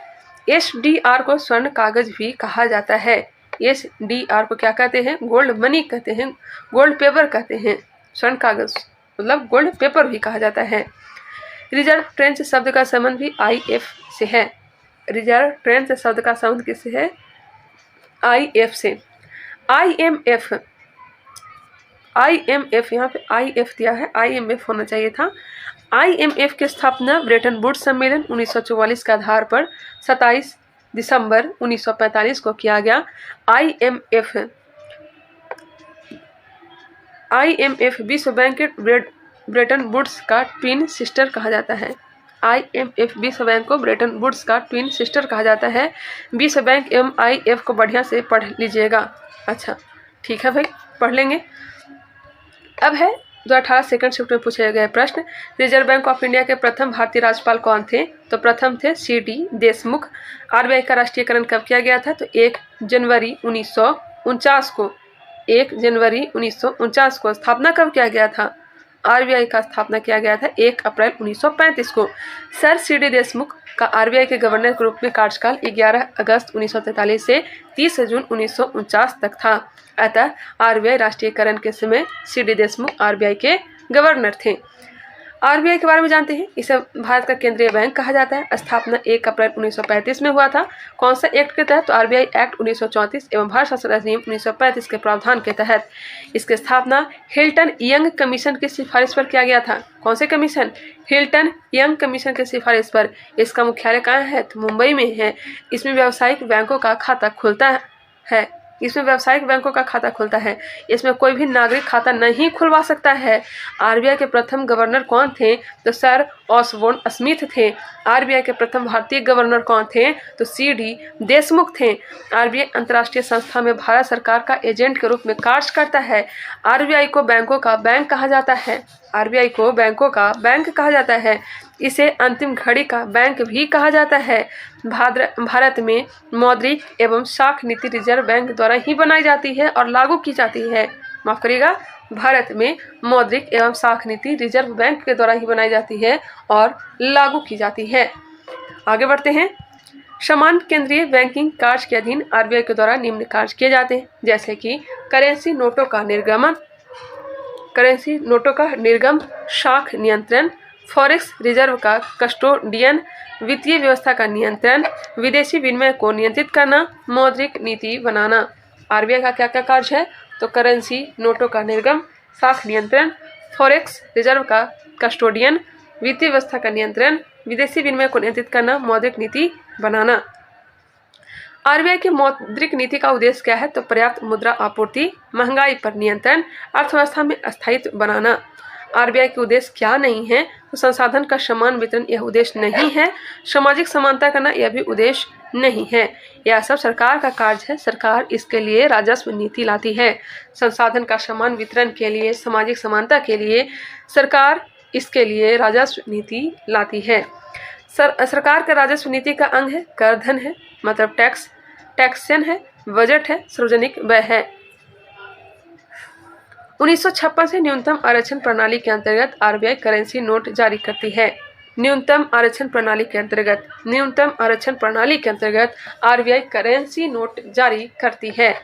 एसडीआर को स्वर्ण कागज भी कहा जाता है। एसडीआर को क्या कहते हैं, गोल्ड मनी कहते हैं, गोल्ड पेपर कहते हैं। स्वर्ण कागज मतलब गोल्ड पेपर भी कहा जाता है। रिजर्व ट्रेंच शब्द का संबंध भी आईएफ से है। रिजर्व ट्रेंच शब्द का संबंध किससे है, आईएफ से। आईएमएफ यहाँ पे आईएफ दिया है, आईएमएफ होना चाहिए था। आईएमएफ की स्थापना ब्रेटन वुड्स सम्मेलन 1944 के आधार पर 27 दिसंबर 1945 को किया गया। आईएमएफ विश्व बैंक के ब्रेटन वुड्स का ट्विन सिस्टर कहा जाता है। आईएमएफ विश्व बैंक को ब्रेटन वुड्स का ट्विन सिस्टर कहा जाता है। विश्व बैंक एवं आईएफ को बढ़िया से पढ़ लीजिएगा। अच्छा ठीक है भाई, पढ़ लेंगे। अब है 2018 सेकंड शिफ्ट में पूछे गए प्रश्न। रिजर्व बैंक ऑफ इंडिया के प्रथम भारतीय राज्यपाल कौन थे? तो प्रथम थे सी.डी. देशमुख। आरबीआई का राष्ट्रीयकरण कब किया गया था? तो 1 जनवरी 1949 को। 1 जनवरी 1949 को। स्थापना कब किया गया था? आरबीआई का स्थापना किया गया था 1 अप्रैल 1935 को। Sir CD. देशमुख का आरबीआई के गवर्नर के रूप में कार्यकाल 11 अगस्त 1943 से 30 जून 1949 तक था। अतः आरबीआई राष्ट्रीयकरण के समय सी.डी. देशमुख आरबीआई के गवर्नर थे। आरबीआई के बारे में जानते हैं। इसे भारत का केंद्रीय बैंक कहा जाता है। स्थापना 1 अप्रैल 1935 में हुआ था। कौन सा एक्ट के तहत? तो आरबीआई एक्ट 1934 एवं भारत शासन अधिनियम 1935 के प्रावधान के तहत। इसकी स्थापना हिल्टन यंग कमीशन की सिफारिश पर किया गया था। कौन से कमीशन? हिल्टन यंग कमीशन की सिफारिश पर। इसका मुख्यालय कहाँ है? तो मुंबई में है। इसमें व्यावसायिक बैंकों का खाता खुलता है। इसमें कोई भी नागरिक खाता नहीं खुलवा सकता है। आरबीआई के प्रथम गवर्नर कौन थे? तो सर ऑसबोर्न स्मिथ थे। आरबीआई के प्रथम भारतीय गवर्नर कौन थे? तो सी.डी. देशमुख थे। आरबीआई अंतर्राष्ट्रीय संस्था में भारत सरकार का एजेंट के रूप में कार्य करता है। आरबीआई को बैंकों का बैंक कहा जाता है। इसे अंतिम घड़ी का बैंक भी कहा जाता है। भारत में मौद्रिक एवं साख नीति रिजर्व बैंक द्वारा ही बनाई जाती है और लागू की जाती है। माफ करिएगा, भारत में मौद्रिक एवं साख नीति रिजर्व बैंक के द्वारा ही बनाई जाती है और लागू की जाती है। आगे बढ़ते हैं। समान केंद्रीय बैंकिंग कार्य के अधीन आरबीआई के द्वारा निम्न कार्य किए जाते हैं, जैसे कि करेंसी नोटों का निर्गम, शाख नियंत्रण, फॉरेक्स रिजर्व का कस्टोडियन, वित्तीय व्यवस्था का नियंत्रण, विदेशी विनिमय को नियंत्रित करना, मौद्रिक नीति बनाना। आरबीआई का क्या क्या कार्य है? तो करेंसी नोटों का निर्गम, शाख नियंत्रण, फॉरेक्स रिजर्व का कस्टोडियन, वित्तीय व्यवस्था का नियंत्रण, विदेशी विनिमय को नियंत्रित करना, मौद्रिक नीति बनाना। आरबीआई की मौद्रिक नीति का उद्देश्य क्या है? तो पर्याप्त मुद्रा आपूर्ति, महंगाई पर नियंत्रण, अर्थव्यवस्था में स्थायित्व बनाना। आरबीआई के उद्देश्य क्या नहीं है? तो संसाधन का समान वितरण यह उद्देश्य नहीं है। सामाजिक समानता करना यह भी उद्देश्य नहीं है। यह सब सरकार का कार्य है। सरकार इसके लिए राजस्व नीति लाती है। संसाधन का समान वितरण के लिए, सामाजिक समानता के लिए सरकार इसके लिए राजस्व नीति लाती है। सरकार का राजस्व नीति का अंग है कर धन है, मतलब टैक्सेशन है, बजट है, सार्वजनिक व्यय है। 1956 से न्यूनतम आरक्षण प्रणाली के अंतर्गत आरबीआई करेंसी नोट जारी करती है। न्यूनतम आरक्षण प्रणाली के अंतर्गत आरबीआई करेंसी नोट जारी करती है।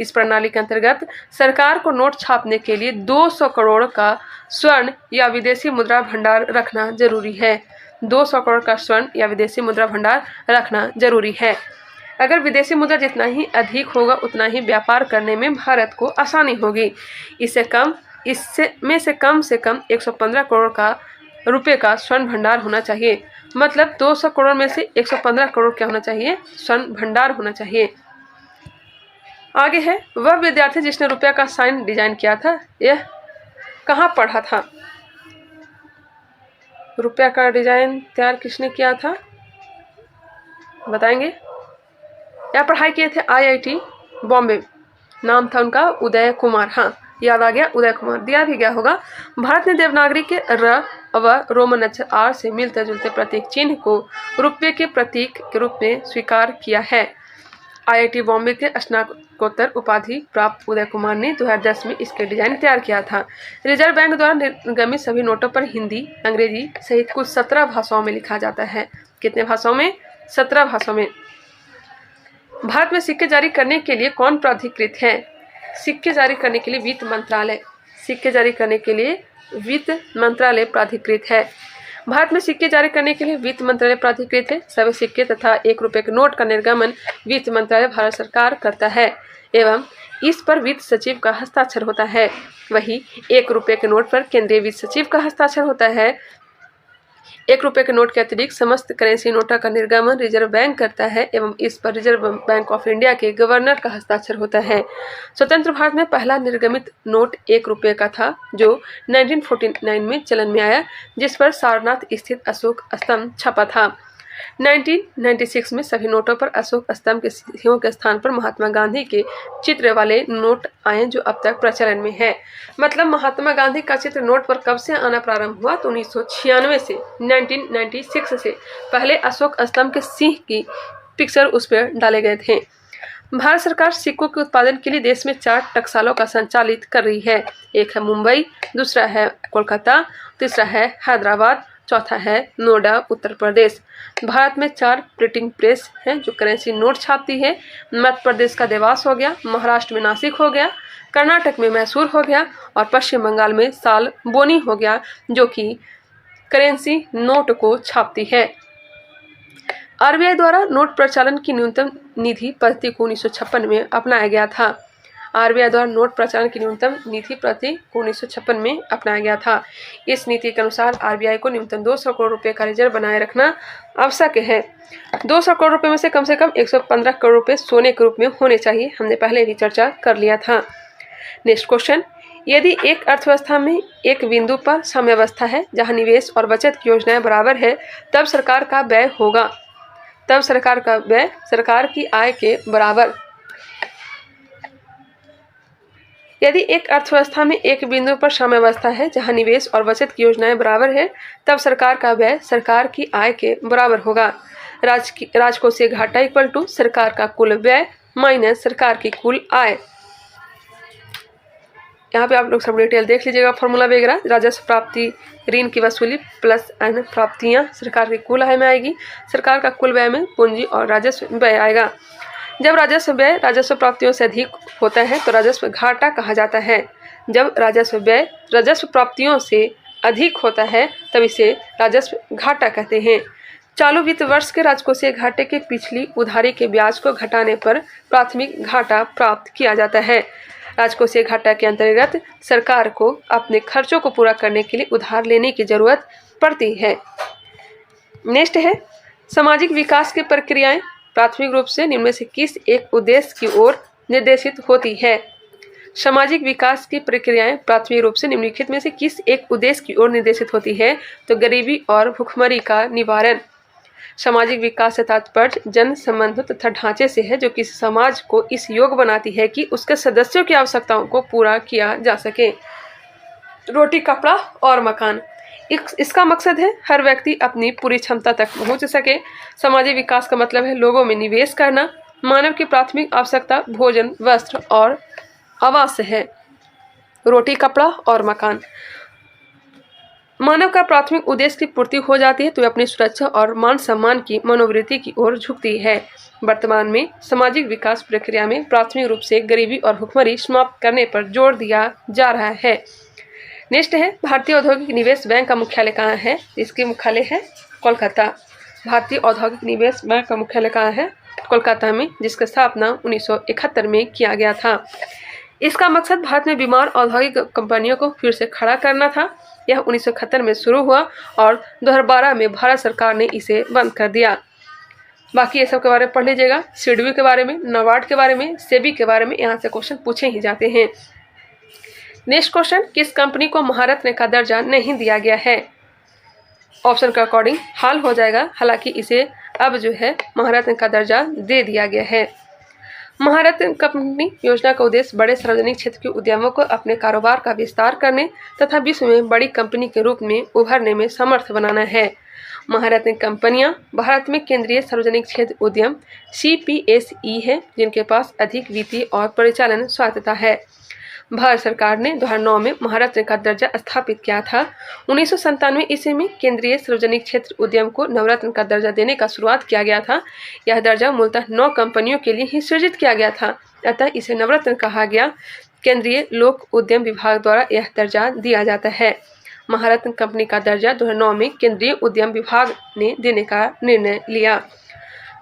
इस प्रणाली के अंतर्गत सरकार को नोट छापने के लिए 200 करोड़ का स्वर्ण या विदेशी मुद्रा भंडार रखना जरूरी है। 200 करोड़ का स्वर्ण या विदेशी मुद्रा भंडार रखना जरूरी है। अगर विदेशी मुद्रा जितना ही अधिक होगा उतना ही व्यापार करने में भारत को आसानी होगी। इसमें से कम 115 करोड़ का रुपए का स्वर्ण भंडार होना चाहिए। मतलब 200 करोड़ में से 115 करोड़ क्या होना चाहिए? स्वर्ण भंडार होना चाहिए। आगे है, वह विद्यार्थी जिसने रुपया का साइन डिजाइन किया था, यह कहाँ पढ़ा था? रुपया का डिजाइन तैयार किसने किया था? बताएंगे। यह पढ़ाई किए थे आईआईटी बॉम्बे। नाम था उनका उदय कुमार। हाँ, याद आ गया, उदय कुमार। दिया भी गया होगा। भारत ने देवनागरी के र व रोमन अक्षर आर से मिलते जुलते प्रतीक चिन्ह को रुपये के प्रतीक के रूप में स्वीकार किया है। आईआईटी बॉम्बे के स्नातकोत्तर उपाधि प्राप्त उदय कुमार ने 2010 में इसके डिजाइन तैयार किया था। रिजर्व बैंक द्वारा निर्गमित सभी नोटों पर हिंदी, अंग्रेजी सहित कुल 17 भाषाओं में लिखा जाता है। कितने भाषाओं में? 17 भाषाओं में। भारत में सिक्के जारी करने के लिए कौन प्राधिकृत है? सिक्के जारी करने के लिए वित्त मंत्रालय प्राधिकृत है। भारत में सिक्के जारी करने के लिए वित्त मंत्रालय प्राधिकृत है। सभी सिक्के तथा 1 रुपये के नोट का निर्गमन वित्त मंत्रालय भारत सरकार करता है एवं इस पर वित्त सचिव का हस्ताक्षर होता है। वही 1 रुपये के नोट पर केंद्रीय वित्त सचिव का हस्ताक्षर होता है। 1 रुपये के नोट के अतिरिक्त समस्त करेंसी नोटों का निर्गमन रिजर्व बैंक करता है एवं इस पर रिजर्व बैंक ऑफ इंडिया के गवर्नर का हस्ताक्षर होता है। स्वतंत्र भारत में पहला निर्गमित नोट 1 रुपये का था, जो 1949 में चलन में आया, जिस पर सारनाथ स्थित अशोक स्तंभ छपा था। 1996 में सभी नोटों पर अशोक स्तंभ के सिंहों के स्थान पर महात्मा गांधी के चित्र वाले नोट आए, जो अब तक प्रचलन में है। मतलब महात्मा गांधी का चित्र नोट पर कब से आना प्रारंभ हुआ? तो 1996 से, 1996 से पहले अशोक स्तंभ के सिंह की पिक्चर उस पर डाले गए थे। भारत सरकार सिक्कों के उत्पादन के लिए देश में 4 टकसालों का संचालित कर रही है। एक है मुंबई, दूसरा है कोलकाता, तीसरा है हैदराबाद, चौथा है नोएडा, उत्तर प्रदेश। भारत में 4 प्रिंटिंग प्रेस हैं जो करेंसी नोट छापती है। मध्य प्रदेश का देवास हो गया, महाराष्ट्र में नासिक हो गया, कर्नाटक में मैसूर हो गया और पश्चिम बंगाल में सालबोनी हो गया, जो कि करेंसी नोट को छापती है। आरबीआई द्वारा नोट प्रचलन की न्यूनतम निधि पद्धति को 1956 में अपनाया गया था। आरबीआई द्वारा नोट प्रचलन की न्यूनतम निधि पद्धति को 1956 में अपनाया गया था। इस नीति के अनुसार आरबीआई को न्यूनतम 200 करोड़ रुपए का रिजर्व बनाए रखना आवश्यक है। 200 करोड़ रुपए में से कम 115 करोड़ रुपए सोने के रूप में होने चाहिए। हमने पहले भी चर्चा कर लिया था। नेक्स्ट क्वेश्चन, यदि एक अर्थव्यवस्था में एक बिंदु पर समव्यवस्था है जहां निवेश और बचत की योजनाएं बराबर है, तब सरकार का व्यय होगा, तब सरकार का व्यय सरकार की आय के बराबर। यदि एक अर्थव्यवस्था में एक बिंदु पर साम्यावस्था है जहां निवेश और बचत की योजनाएं बराबर है, तब सरकार का व्यय सरकार की आय के बराबर होगा। राजकोषीय घाटा इक्वल टू सरकार का कुल व्यय माइनस सरकार की कुल आय। यहाँ पे आप लोग सब डिटेल देख लीजिएगा फॉर्मूला वगैरह। राजस्व प्राप्ति ऋण की वसूली प्लस अन्य प्राप्तियाँ सरकार की कुल आय में आएगी। सरकार का कुल व्यय में पूंजी और राजस्व व्यय आएगा। जब राजस्व व्यय राजस्व प्राप्तियों से अधिक होता है तो राजस्व घाटा कहा जाता है। जब राजस्व व्यय राजस्व प्राप्तियों से अधिक होता है तब इसे राजस्व घाटा कहते हैं। चालू वित्त वर्ष के राजकोषीय घाटे के पिछली उधारी के ब्याज को घटाने पर प्राथमिक घाटा प्राप्त किया जाता है। राजकोषीय घाटा के अंतर्गत सरकार को अपने खर्चों को पूरा करने के लिए उधार लेने की जरूरत पड़ती है। नेक्स्ट है सामाजिक विकास की प्रक्रियाएं प्राथमिक रूप से निम्न में से किस एक उद्देश्य की ओर निर्देशित होती है? सामाजिक विकास की प्रक्रियाएं प्राथमिक रूप से निम्नलिखित में से किस एक उद्देश्य की ओर निर्देशित होती है? तो गरीबी और भुखमरी का निवारण। सामाजिक विकास से तात्पर्य जन संबंधों तथा ढांचे से है जो किसी समाज को इस योग्य बनाती है कि उसके सदस्यों की आवश्यकताओं को पूरा किया जा सके। रोटी, कपड़ा और मकान, इसका मकसद है हर व्यक्ति अपनी पूरी क्षमता तक पहुंच सके। सामाजिक विकास का मतलब है लोगों में निवेश करना। मानव की प्राथमिक आवश्यकता भोजन, वस्त्र और आवास है। रोटी, कपड़ा और मकान। मानव का प्राथमिक उद्देश्य की पूर्ति हो जाती है तो वह अपनी सुरक्षा और मान सम्मान की मनोवृत्ति की ओर झुकती है। वर्तमान में सामाजिक विकास प्रक्रिया में प्राथमिक रूप से गरीबी और भुखमरी समाप्त करने पर जोर दिया जा रहा है। नेक्स्ट है भारतीय औद्योगिक निवेश बैंक का मुख्यालय कहाँ है? इसके मुख्यालय है कोलकाता। भारतीय औद्योगिक निवेश बैंक का मुख्यालय कहाँ है? कोलकाता में, जिसकी स्थापना 1971 में किया गया था। इसका मकसद भारत में बीमार औद्योगिक कंपनियों को फिर से खड़ा करना था। यह 1971 में शुरू हुआ और 2012 में भारत सरकार ने इसे बंद कर दिया। बाकी ये सब के बारे में पढ़ लीजिएगा। सिडबी के बारे में, नाबार्ड के बारे में, सेबी के बारे में यहाँ से क्वेश्चन पूछे ही जाते हैं। नेक्स्ट क्वेश्चन, किस कंपनी को महारत्न का दर्जा नहीं दिया गया है? ऑप्शन के अकॉर्डिंग हाल हो जाएगा, हालांकि इसे अब जो है महारत्न का दर्जा दे दिया गया है। महारत्न कंपनी योजना का उद्देश्य बड़े सार्वजनिक क्षेत्र के उद्यमों को अपने कारोबार का विस्तार करने तथा विश्व में बड़ी कंपनी के रूप में उभरने में समर्थ बनाना है। महारत्न कंपनियां भारत में केंद्रीय सार्वजनिक क्षेत्र उद्यम CPSE है, जिनके पास अधिक वित्तीय और परिचालन स्वायत्तता है। भारत सरकार ने 2009 में महारत्न का दर्जा स्थापित किया था। 1997 ईस्वी में केंद्रीय सार्वजनिक क्षेत्र उद्यम को नवरत्न का दर्जा देने का शुरुआत किया गया था। यह दर्जा मूलतः 9 कंपनियों के लिए ही सृजित किया गया था, अतः इसे नवरत्न कहा गया। केंद्रीय लोक उद्यम विभाग द्वारा यह दर्जा दिया जाता है। महारत्न कंपनी का दर्जा 2009 में केंद्रीय उद्यम विभाग ने देने का निर्णय लिया।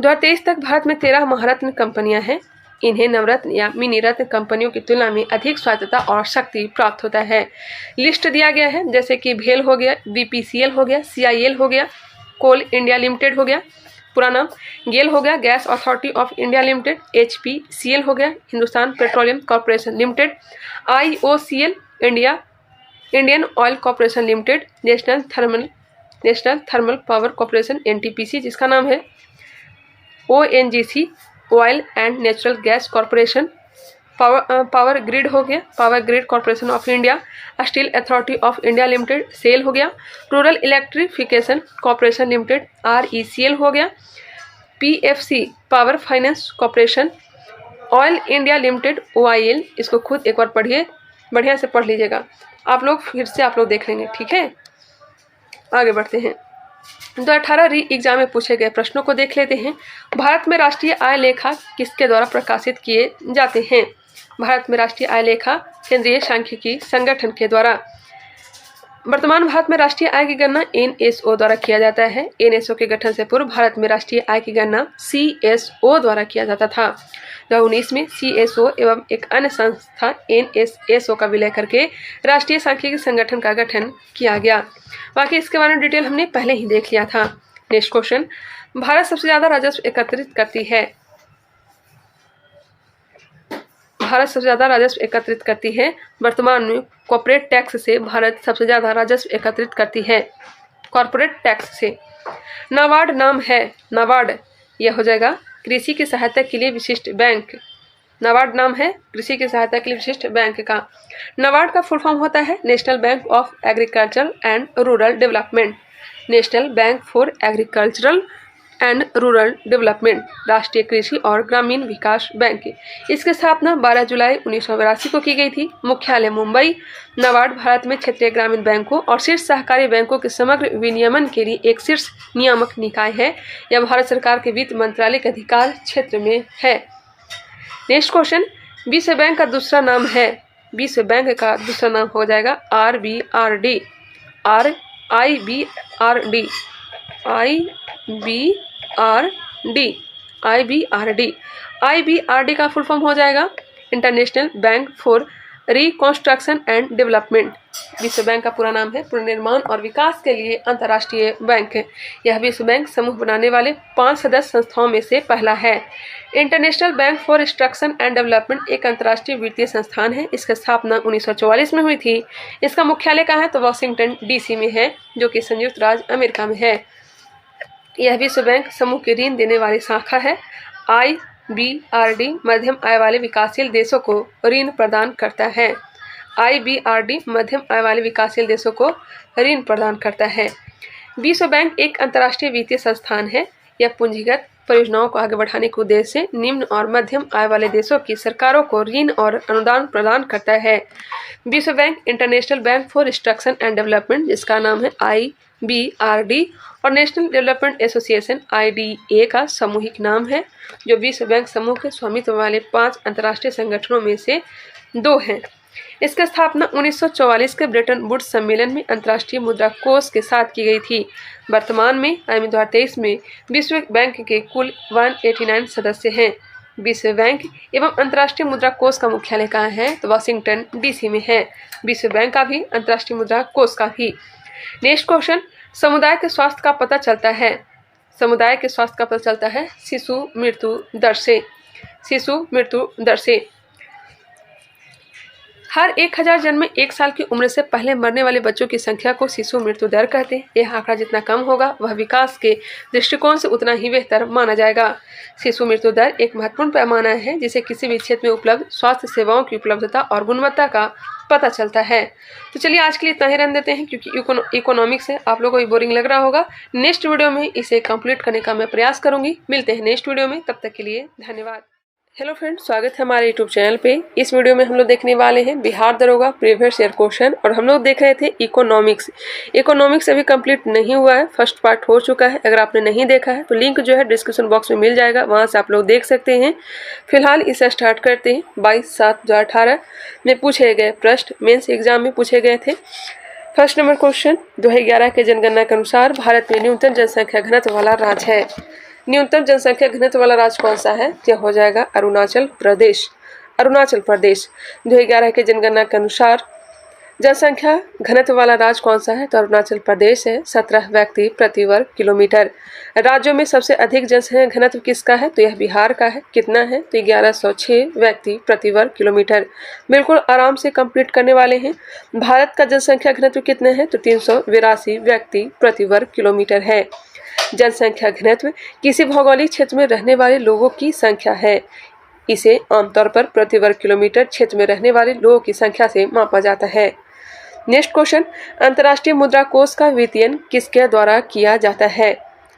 2023 तक भारत में 13 महारत्न कंपनियां हैं। इन्हें नवरत्न या मिनी रत्न कंपनियों की तुलना में अधिक स्वायत्तता और शक्ति प्राप्त होता है। लिस्ट दिया गया है, जैसे कि भेल हो गया, BPCL हो गया, CIL हो गया, कोल इंडिया लिमिटेड हो गया, पूरा नाम गेल हो गया, gas authority of India limited, HPCL हो गया, Hindustan petroleum corporation limited, IOCL Indian oil corporation limited, national thermal national thermal power corporation NTPC, जिसका नाम है ONGC, oil and natural gas corporation. Power grid हो गया, power grid corporation of India. Steel authority of India limited, SAIL हो गया। Rural electrification corporation limited, RECL हो गया। PFC, power finance corporation. Oil India limited, OIL, इसको खुद एक बार पढ़िए, बढ़िया से पढ़ लीजिएगा आप लोग, फिर से आप लोग देख लेंगे, ठीक है। आगे बढ़ते हैं। 2018 री एग्जाम में पूछे गए प्रश्नों को देख लेते हैं। भारत में राष्ट्रीय आय लेखा किसके द्वारा प्रकाशित किए जाते हैं? भारत में राष्ट्रीय आय लेखा केंद्रीय सांख्यिकी संगठन के द्वारा। वर्तमान भारत में राष्ट्रीय आय की गणना NSO द्वारा किया जाता है। NSO के गठन से पूर्व भारत में राष्ट्रीय आय की गणना CSO द्वारा किया जाता था। 2019 में CSO एवं एक अन्य संस्था NSSO का विलय करके राष्ट्रीय सांख्यिकी संगठन का गठन किया गया। बाकी इसके बारे में डिटेल हमने पहले ही देख लिया था। नेक्स्ट क्वेश्चन, भारत सबसे ज्यादा राजस्व एकत्रित करती है। भारत सबसे ज्यादा राजस्व एकत्रित करती है। वर्तमान में कॉर्पोरेट टैक्स से भारत सबसे ज्यादा राजस्व एकत्रित करती है, कॉर्पोरेट टैक्स से। नाबार्ड नाम है, नाबार्ड यह हो जाएगा कृषि की सहायता के लिए विशिष्ट बैंक। नाबार्ड नाम है कृषि की सहायता के लिए विशिष्ट बैंक का। नाबार्ड का फुल फॉर्म होता है national bank of agriculture and rural development. National bank for agricultural and rural development, राष्ट्रीय कृषि और ग्रामीण विकास बैंक। इसकी स्थापना 12 जुलाई 1982 को की गई थी। मुख्यालय मुंबई। नाबार्ड भारत में क्षेत्रीय ग्रामीण बैंकों और शीर्ष सहकारी बैंकों के समग्र विनियमन के लिए एक शीर्ष नियामक निकाय है। यह भारत सरकार के वित्त मंत्रालय के अधिकार क्षेत्र में है। नेक्स्ट क्वेश्चन, विश्व बैंक का दूसरा नाम है। विश्व बैंक का दूसरा नाम हो जाएगा RBRD, IBRD का फुल फॉर्म हो जाएगा international bank for reconstruction and development. विश्व बैंक का पूरा नाम है पुनर्निर्माण और विकास के लिए अंतर्राष्ट्रीय बैंक है। यह विश्व बैंक समूह बनाने वाले 5 सदस्य संस्थाओं में से पहला है। International bank for instruction and development एक अंतर्राष्ट्रीय वित्तीय संस्थान है। इसकी स्थापना 1944 में हुई थी। इसका मुख्यालय कहाँ है? तो वाशिंगटन DC में है, जो कि संयुक्त राज्य अमेरिका में है। यह विश्व बैंक समूह की ऋण देने वाली शाखा है। IBRD मध्यम आय वाले विकासशील देशों को ऋण प्रदान करता है। IBRD मध्यम आय वाले विकासशील देशों को ऋण प्रदान करता है। विश्व बैंक एक अंतर्राष्ट्रीय वित्तीय संस्थान है। यह पूंजीगत परियोजनाओं को आगे बढ़ाने के उद्देश्य से निम्न और मध्यम आय वाले देशों की सरकारों को ऋण और अनुदान प्रदान करता है। विश्व bank international bank for instruction and development, जिसका नाम है IBRD, और नेशनल डेवलपमेंट एसोसिएशन IDA का सामूहिक नाम है, जो विश्व बैंक समूह के स्वामित्व वाले 5 अंतर्राष्ट्रीय संगठनों में से 2 हैं। इसकी स्थापना 1944 के ब्रेटन वुड्स सम्मेलन में अंतर्राष्ट्रीय मुद्रा कोष के साथ की गई थी। वर्तमान में 2023 में विश्व बैंक के कुल 189 सदस्य हैं। विश्व बैंक एवं अंतर्राष्ट्रीय मुद्रा कोष का मुख्यालय कहाँ है? तो वाशिंगटन DC में है। विश्व बैंक का भी, अंतर्राष्ट्रीय मुद्रा कोष का भी। नेक्स्ट क्वेश्चन, समुदाय के स्वास्थ्य का पता चलता है। समुदाय के स्वास्थ्य का पता चलता है शिशु मृत्यु दर से। शिशु मृत्यु दर से हर 1000 जन्म में 1 साल की उम्र से पहले मरने वाले बच्चों की संख्या को शिशु मृत्यु दर कहते हैं। यह आंकड़ा जितना कम होगा वह विकास के दृष्टिकोण से उतना ही बेहतर माना जाएगा। शिशु मृत्यु दर एक महत्वपूर्ण पैमाना है जिसे किसी भी क्षेत्र में उपलब्ध स्वास्थ्य सेवाओं की उपलब्धता और गुणवत्ता का पता चलता है। तो चलिए आज के लिए इतना ही रहने देते हैं, क्योंकि इकोनॉमिक्स से आप लोगों को बोरिंग लग रहा होगा। नेक्स्ट वीडियो में इसे कंप्लीट करने का मैं प्रयास करूंगी। मिलते हैं नेक्स्ट वीडियो में, तब तक के लिए धन्यवाद। हेलो फ्रेंड्स, स्वागत है हमारे यूट्यूब चैनल पे। इस वीडियो में हम लोग देखने वाले हैं बिहार दरोगा प्रीवियस ईयर क्वेश्चन, और हम लोग देख रहे थे इकोनॉमिक्स। इकोनॉमिक्स अभी कंप्लीट नहीं हुआ है, फर्स्ट पार्ट हो चुका है। अगर आपने नहीं देखा है तो लिंक जो है डिस्क्रिप्शन बॉक्स में मिल जाएगा, वहां से आप लोग देख सकते हैं। फिलहाल इसे स्टार्ट करते हैं। 22/7/2018 में पूछे गए प्रश्न मेन्स एग्जाम में पूछे गए थे। फर्स्ट नंबर क्वेश्चन, 2011 के जनगणना के अनुसार भारत में न्यूनतम जनसंख्या घनत्व वाला राज्य है। न्यूनतम जनसंख्या घनत्व वाला राज्य कौन सा है? यह हो जाएगा अरुणाचल प्रदेश। अरुणाचल प्रदेश 2011 के जनगणना के अनुसार जनसंख्या घनत्व वाला राज्य कौन सा है? तो अरुणाचल प्रदेश है, 17 व्यक्ति प्रति वर्ग किलोमीटर। राज्यों में सबसे अधिक जनसंख्या घनत्व किसका है? तो यह बिहार का है। कितना है? तो 1106 व्यक्ति प्रति वर्ग किलोमीटर। बिल्कुल आराम से कंप्लीट करने वाले हैं। भारत का जनसंख्या घनत्व कितना है? तो 382 व्यक्ति प्रति वर्ग किलोमीटर है। जनसंख्या घनत्व किसी भौगोलिक क्षेत्र में रहने वाले लोगों की संख्या है। इसे आमतौर पर प्रति वर्ग किलोमीटर क्षेत्र में रहने वाले लोगों की संख्या से मापा जाता है। नेक्स्ट क्वेश्चन, अंतर्राष्ट्रीय मुद्रा कोष का वित्तीयन किसके द्वारा किया जाता है?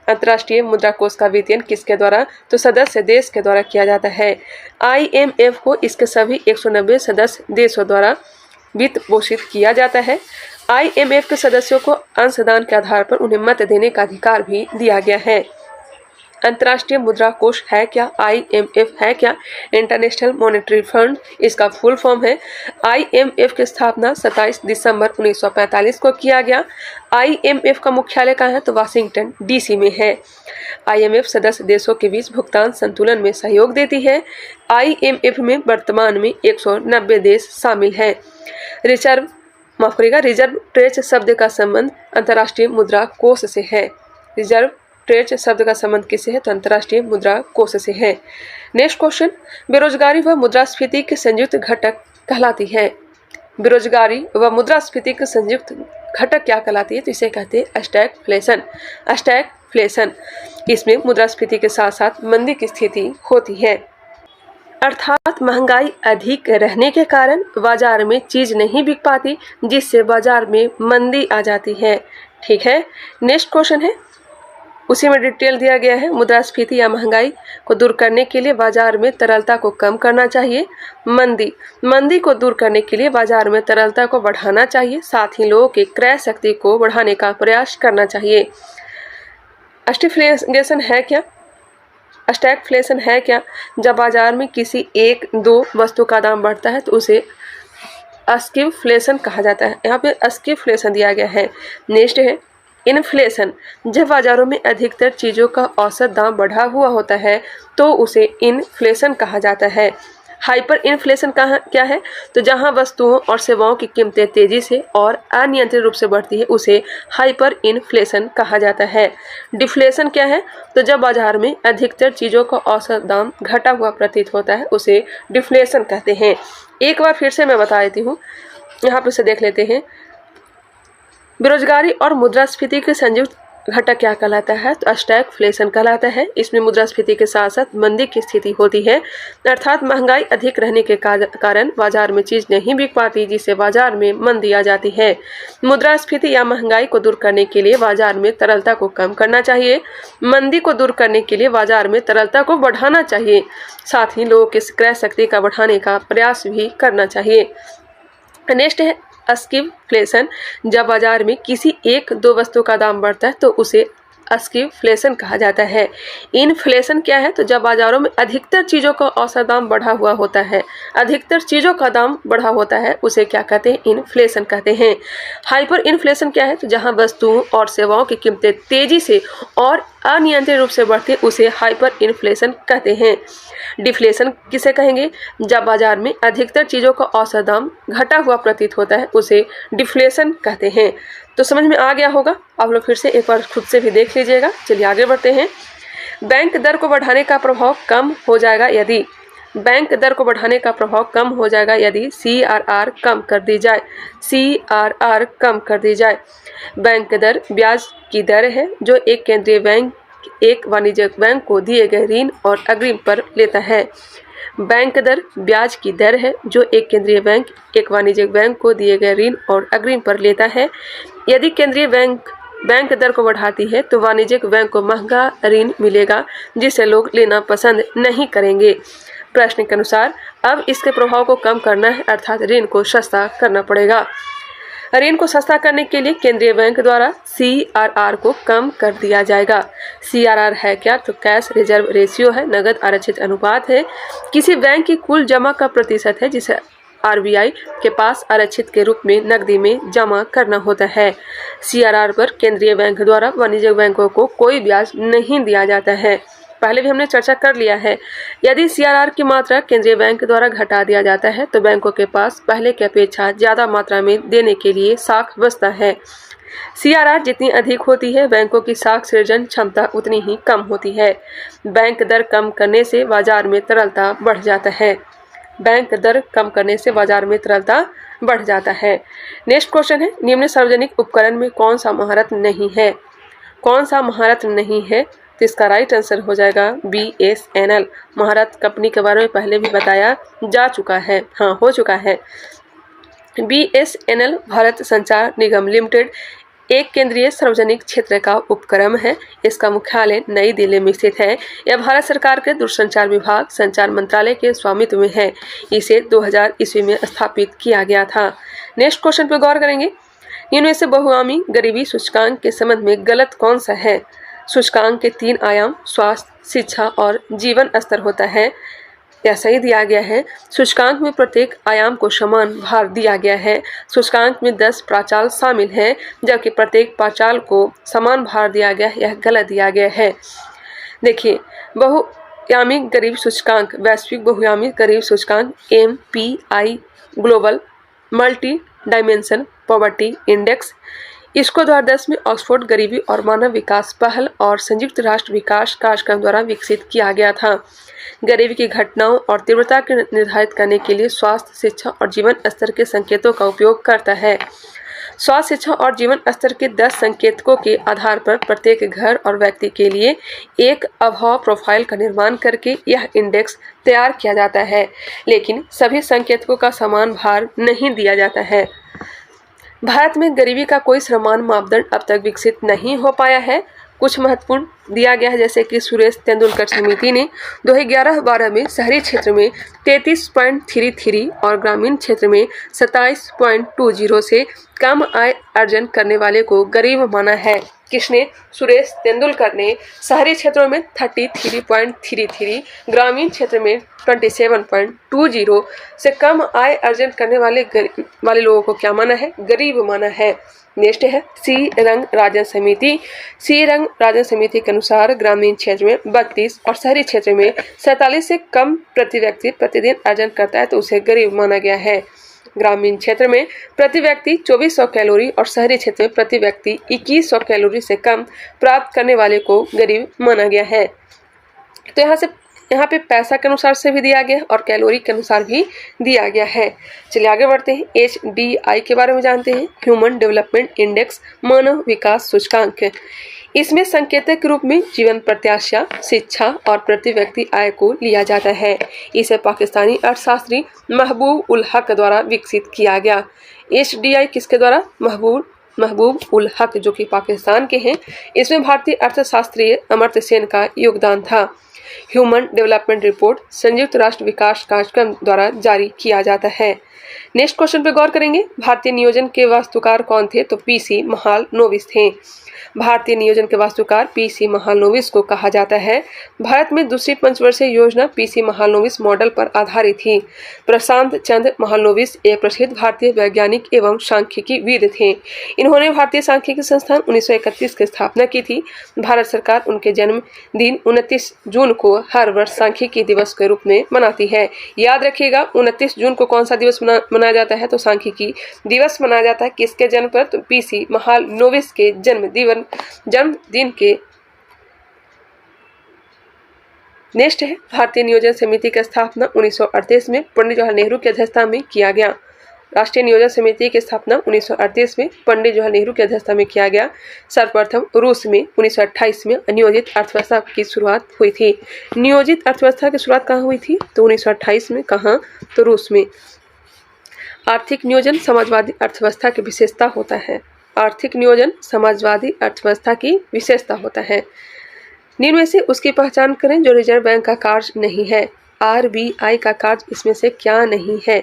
अंतर्राष्ट्रीय मुद्रा कोष का वित्तीयन किसके द्वारा? तो सदस्य देश के द्वारा किया जाता है। IMF को इसके सभी 190 सदस्य देशों द्वारा वित्त पोषित किया जाता है। IMF के सदस्यों को अंशदान के आधार पर उन्हें मत देने का अधिकार भी दिया गया है। अंतर्राष्ट्रीय मुद्रा कोष है क्या? IMF है क्या? इंटरनेशनल मॉनेटरी फंड इसका फुल फॉर्म है। IMF की स्थापना 27 दिसंबर 1945 को किया गया। IMF का मुख्यालय कहाँ है? तो वाशिंगटन DC में है। IMF सदस्य देशों के बीच भुगतान संतुलन में सहयोग देती है। IMF में वर्तमान में 190 देश शामिल हैं। रिजर्व ट्रेज शब्द का संबंध अंतर्राष्ट्रीय मुद्रा कोष से है। रिजर्व ट्रेज शब्द का संबंध किससे है? तो अंतर्राष्ट्रीय मुद्रा कोष से है। नेक्स्ट क्वेश्चन, बेरोजगारी व मुद्रास्फीति के संयुक्त घटक कहलाती है। बेरोजगारी व मुद्रास्फीति के संयुक्त घटक क्या कहलाती है? तो इसे कहते हैं स्टैगफ्लेशन। स्टैगफ्लेशन इसमें मुद्रास्फीति के साथ साथ मंदी की स्थिति होती है, अर्थात महंगाई अधिक रहने के कारण बाजार में चीज नहीं बिक पाती, जिससे बाजार में मंदी आ जाती है। ठीक है। नेक्स्ट क्वेश्चन है, उसी में डिटेल दिया गया है। मुद्रास्फीति या महंगाई को दूर करने के लिए बाजार में तरलता को कम करना चाहिए। मंदी को दूर करने के लिए बाजार में तरलता को बढ़ाना चाहिए। साथ ही लोगों की क्रय शक्ति को बढ़ाने का प्रयास करना चाहिए। स्टैगफ्लेशन है क्या? स्टैगफ्लेशन है क्या? जब बाजार में किसी एक दो वस्तु का दाम बढ़ता है तो उसे स्टैगफ्लेशन कहा जाता है। यहाँ पे स्टैगफ्लेशन दिया गया है। नेक्स्ट है इन्फ्लेशन। जब बाजारों में अधिकतर चीज़ों का औसत दाम बढ़ा हुआ होता है तो उसे इन्फ्लेशन कहा जाता है। हाइपर इन्फ्लेशन क्या है? तो जहां वस्तुओं और सेवाओं की कीमतें तेजी से और अनियंत्रित रूप से बढ़ती है उसे हाइपर इन्फ्लेशन कहा जाता है। डिफ्लेशन क्या है? तो जब बाजार में अधिकतर चीज़ों का औसत दाम घटा हुआ प्रतीत होता है उसे डिफ्लेशन कहते हैं। एक बार फिर से मैं बता देती हूँ, यहाँ पे से देख लेते हैं। बेरोजगारी और मुद्रास्फीति के संयुक्त घटक क्या कहलाता है? तो स्टैगफ्लेशन कहलाता है। इसमें मुद्रास्फीति के साथ साथ मंदी की स्थिति होती है, अर्थात महंगाई अधिक रहने के कारण बाजार में चीज नहीं बिक पाती, जिससे बाजार में मंदी आ जाती है। मुद्रास्फीति या महंगाई को दूर करने के लिए बाजार में तरलता को कम करना चाहिए। मंदी को दूर करने के लिए बाजार में तरलता को बढ़ाना चाहिए। साथ ही लोगों की क्रय शक्ति का बढ़ाने का प्रयास भी करना चाहिए। नेक्स्ट है स्टैगफ्लेशन। जब बाजार में किसी एक दो वस्तु का दाम बढ़ता है तो उसे स्टैगफ्लेशन कहा जाता है। इन्फ्लेशन क्या है? तो जब बाजारों में अधिकतर चीज़ों का औसत दाम बढ़ा हुआ होता है, अधिकतर चीज़ों का दाम बढ़ा होता है उसे क्या कहते हैं? इन्फ्लेशन कहते हैं। हाइपर इन्फ्लेशन क्या है? तो जहां वस्तुओं और सेवाओं की कीमतें तेजी से और अनियंत्रित रूप से बढ़ती है उसे हाइपर इन्फ्लेशन कहते हैं। डिफ्लेशन किसे कहेंगे? जब बाजार में अधिकतर चीज़ों का औसत दाम घटा हुआ प्रतीत होता है उसे डिफ्लेशन कहते हैं। तो समझ में आ गया होगा। आप लोग फिर से एक बार खुद से भी देख लीजिएगा। चलिए आगे बढ़ते हैं। बैंक दर को बढ़ाने का प्रभाव कम हो जाएगा यदि CRR कम कर दी जाए। CRR कम कर दी जाए। बैंक दर ब्याज की दर है जो एक केंद्रीय बैंक एक वाणिज्यिक बैंक को दिए गए ऋण और अग्रिम पर लेता है। बैंक दर ब्याज की दर है जो एक केंद्रीय बैंक एक वाणिज्यिक बैंक को दिए गए ऋण और अग्रिम पर लेता है। यदि केंद्रीय बैंक दर को बढ़ाती है तो वाणिज्यिक बैंक को महंगा ऋण मिलेगा, जिसे लोग लेना पसंद नहीं करेंगे। प्रश्न के अनुसार अब इसके प्रभाव को कम करना है, अर्थात ऋण को सस्ता करना पड़ेगा। ऋण को सस्ता करने के लिए केंद्रीय बैंक द्वारा CRR को कम कर दिया जाएगा। CRR है क्या? तो कैश रिजर्व रेशियो है, नगद आरक्षित अनुपात है। किसी बैंक की कुल जमा का प्रतिशत है जिसे RBI के पास आरक्षित के रूप में नकदी में जमा करना होता है। CRR पर केंद्रीय बैंक द्वारा वाणिज्यिक बैंकों को कोई ब्याज नहीं दिया जाता है। पहले भी हमने चर्चा कर लिया है। यदि CRR की मात्रा केंद्रीय बैंक द्वारा घटा दिया जाता है तो बैंकों के पास पहले की अपेक्षा ज़्यादा मात्रा में देने के लिए साख बचता है। CRR जितनी अधिक होती है, बैंकों की साख सृजन क्षमता उतनी ही कम होती है। बैंक दर कम करने से बाजार में तरलता बढ़ जाता है। बैंक दर कम करने से बाजार में तरलता बढ़ जाता है। नेक्स्ट क्वेश्चन है, निम्न सार्वजनिक उपकरण में कौन सा महारत नहीं है? कौन सा महारत नहीं है? तो इसका राइट आंसर हो जाएगा BSNL। महारत कंपनी के बारे में पहले भी बताया जा चुका है, हाँ हो चुका है। BSNL भारत संचार निगम लिमिटेड एक केंद्रीय सार्वजनिक क्षेत्र का उपक्रम है। इसका मुख्यालय नई दिल्ली में स्थित है। यह भारत सरकार के दूरसंचार विभाग संचार मंत्रालय के स्वामित्व में है। इसे 2000 ईस्वी में स्थापित किया गया था। नेक्स्ट क्वेश्चन पर गौर करेंगे, निम्न में से बहुआयामी गरीबी सूचकांक के संबंध में गलत कौन सा है? सूचकांक के 3 आयाम स्वास्थ्य, शिक्षा और जीवन स्तर होता है। यह सही दिया गया है। सूचकांक में प्रत्येक आयाम को समान भार दिया गया है। सूचकांक में 10 प्राचाल शामिल हैं, जबकि प्रत्येक प्राचाल को समान भार दिया गया है। यह गलत दिया गया है। देखिए, बहुआयामी गरीब सूचकांक, वैश्विक बहुआयामी गरीब सूचकांक MPI global multi dimension poverty index, इसको 2010 में ऑक्सफोर्ड गरीबी और मानव विकास पहल और संयुक्त राष्ट्र विकास कार्यक्रम द्वारा विकसित किया गया था। गरीबी की घटनाओं और तीव्रता को निर्धारित करने के लिए स्वास्थ्य, शिक्षा और जीवन स्तर के संकेतों का उपयोग करता है। स्वास्थ्य, शिक्षा और जीवन स्तर के 10 संकेतकों के आधार पर प्रत्येक घर और व्यक्ति के लिए एक अभाव प्रोफाइल का निर्माण करके यह इंडेक्स तैयार किया जाता है, लेकिन सभी संकेतकों का समान भार नहीं दिया जाता है। भारत में गरीबी का कोई समान मापदंड अब तक विकसित नहीं हो पाया है। कुछ महत्वपूर्ण दिया गया है, जैसे कि सुरेश तेंदुलकर समिति ने 2011-12 में शहरी क्षेत्र में 33.33 और ग्रामीण क्षेत्र में 27.20 से कम आय अर्जन करने वाले को गरीब माना है। किसने? सुरेश तेंदुलकर ने शहरी क्षेत्रों में 33.33, ग्रामीण क्षेत्र में 27.20 से कम आय अर्जन करने वाले लोगों को क्या माना है? गरीब माना है। नेक्स्ट है सी रंग राजन समिति। सी रंग राजन समिति के अनुसार ग्रामीण क्षेत्र में 32 और शहरी क्षेत्र में 47 से कम प्रति व्यक्ति प्रतिदिन अर्जन करता है तो उसे गरीब माना गया है। ग्रामीण क्षेत्र में प्रति व्यक्ति 2400 कैलोरी और शहरी क्षेत्र में प्रति व्यक्ति 2100 कैलोरी से कम प्राप्त करने वाले को गरीब माना गया है। तो यहाँ पे पैसा के अनुसार से भी दिया गया और कैलोरी के अनुसार भी दिया गया है। चलिए आगे बढ़ते हैं। HDI के बारे में जानते हैं। ह्यूमन डेवलपमेंट इंडेक्स, मानव विकास सूचकांक। इसमें संकेतक के रूप में जीवन प्रत्याशा, शिक्षा और प्रति व्यक्ति आय को लिया जाता है। इसे पाकिस्तानी अर्थशास्त्री महबूब उल हक द्वारा विकसित किया गया। HDI किसके द्वारा? महबूब उल हक, जो कि पाकिस्तान के हैं। इसमें भारतीय अर्थशास्त्री अमर्त्य सेन का योगदान था। ह्यूमन डेवलपमेंट रिपोर्ट संयुक्त राष्ट्र विकास कार्यक्रम द्वारा जारी किया जाता है। नेक्स्ट क्वेश्चन पे गौर करेंगे। भारतीय नियोजन के वास्तुकार कौन थे? तो PC महालनोबिस थे। भारतीय नियोजन के वास्तुकार PC महालनोबिस को कहा जाता है। भारत में दूसरी पंचवर्षीय योजना PC महालनोबिस मॉडल पर आधारित थी। प्रशांत चंद्र महालनोबिस एक प्रसिद्ध भारतीय वैज्ञानिक एवं सांख्यिकीविद थे। इन्होंने भारतीय सांख्यिकी संस्थान 1931 की स्थापना की थी। भारत सरकार उनके जन्मदिन 29 जून को हर वर्ष सांख्यिकी दिवस के रूप में मनाती है। याद रखिएगा, 29 जून को कौन सा दिवस मनाया जाता है? तो सांख्यिकी दिवस मनाया जाता है। किसके जन्म पर? तो PC महालनोबिस के जन्मदिन के। नेक्स्ट है भारतीय नियोजन समिति की स्थापना 1938 में पंडित जवाहरलाल नेहरू की अध्यक्षता में किया गया। राष्ट्रीय नियोजन समिति की स्थापना 1938 में पंडित जवाहरलाल नेहरू की अध्यक्षता में किया गया। सर्वप्रथम रूस में 1928 में नियोजित अर्थव्यवस्था की शुरुआत हुई थी। नियोजित अर्थव्यवस्था की शुरुआत कहाँ हुई थी? तो 1928 में। कहाँ? तो रूस में। आर्थिक नियोजन समाजवादी अर्थव्यवस्था की विशेषता होता है। आर्थिक नियोजन समाजवादी अर्थव्यवस्था की विशेषता होता है। निम्न में से उसकी पहचान करें जो रिजर्व बैंक का कार्य नहीं है। RBI का कार्य इसमें से क्या नहीं है?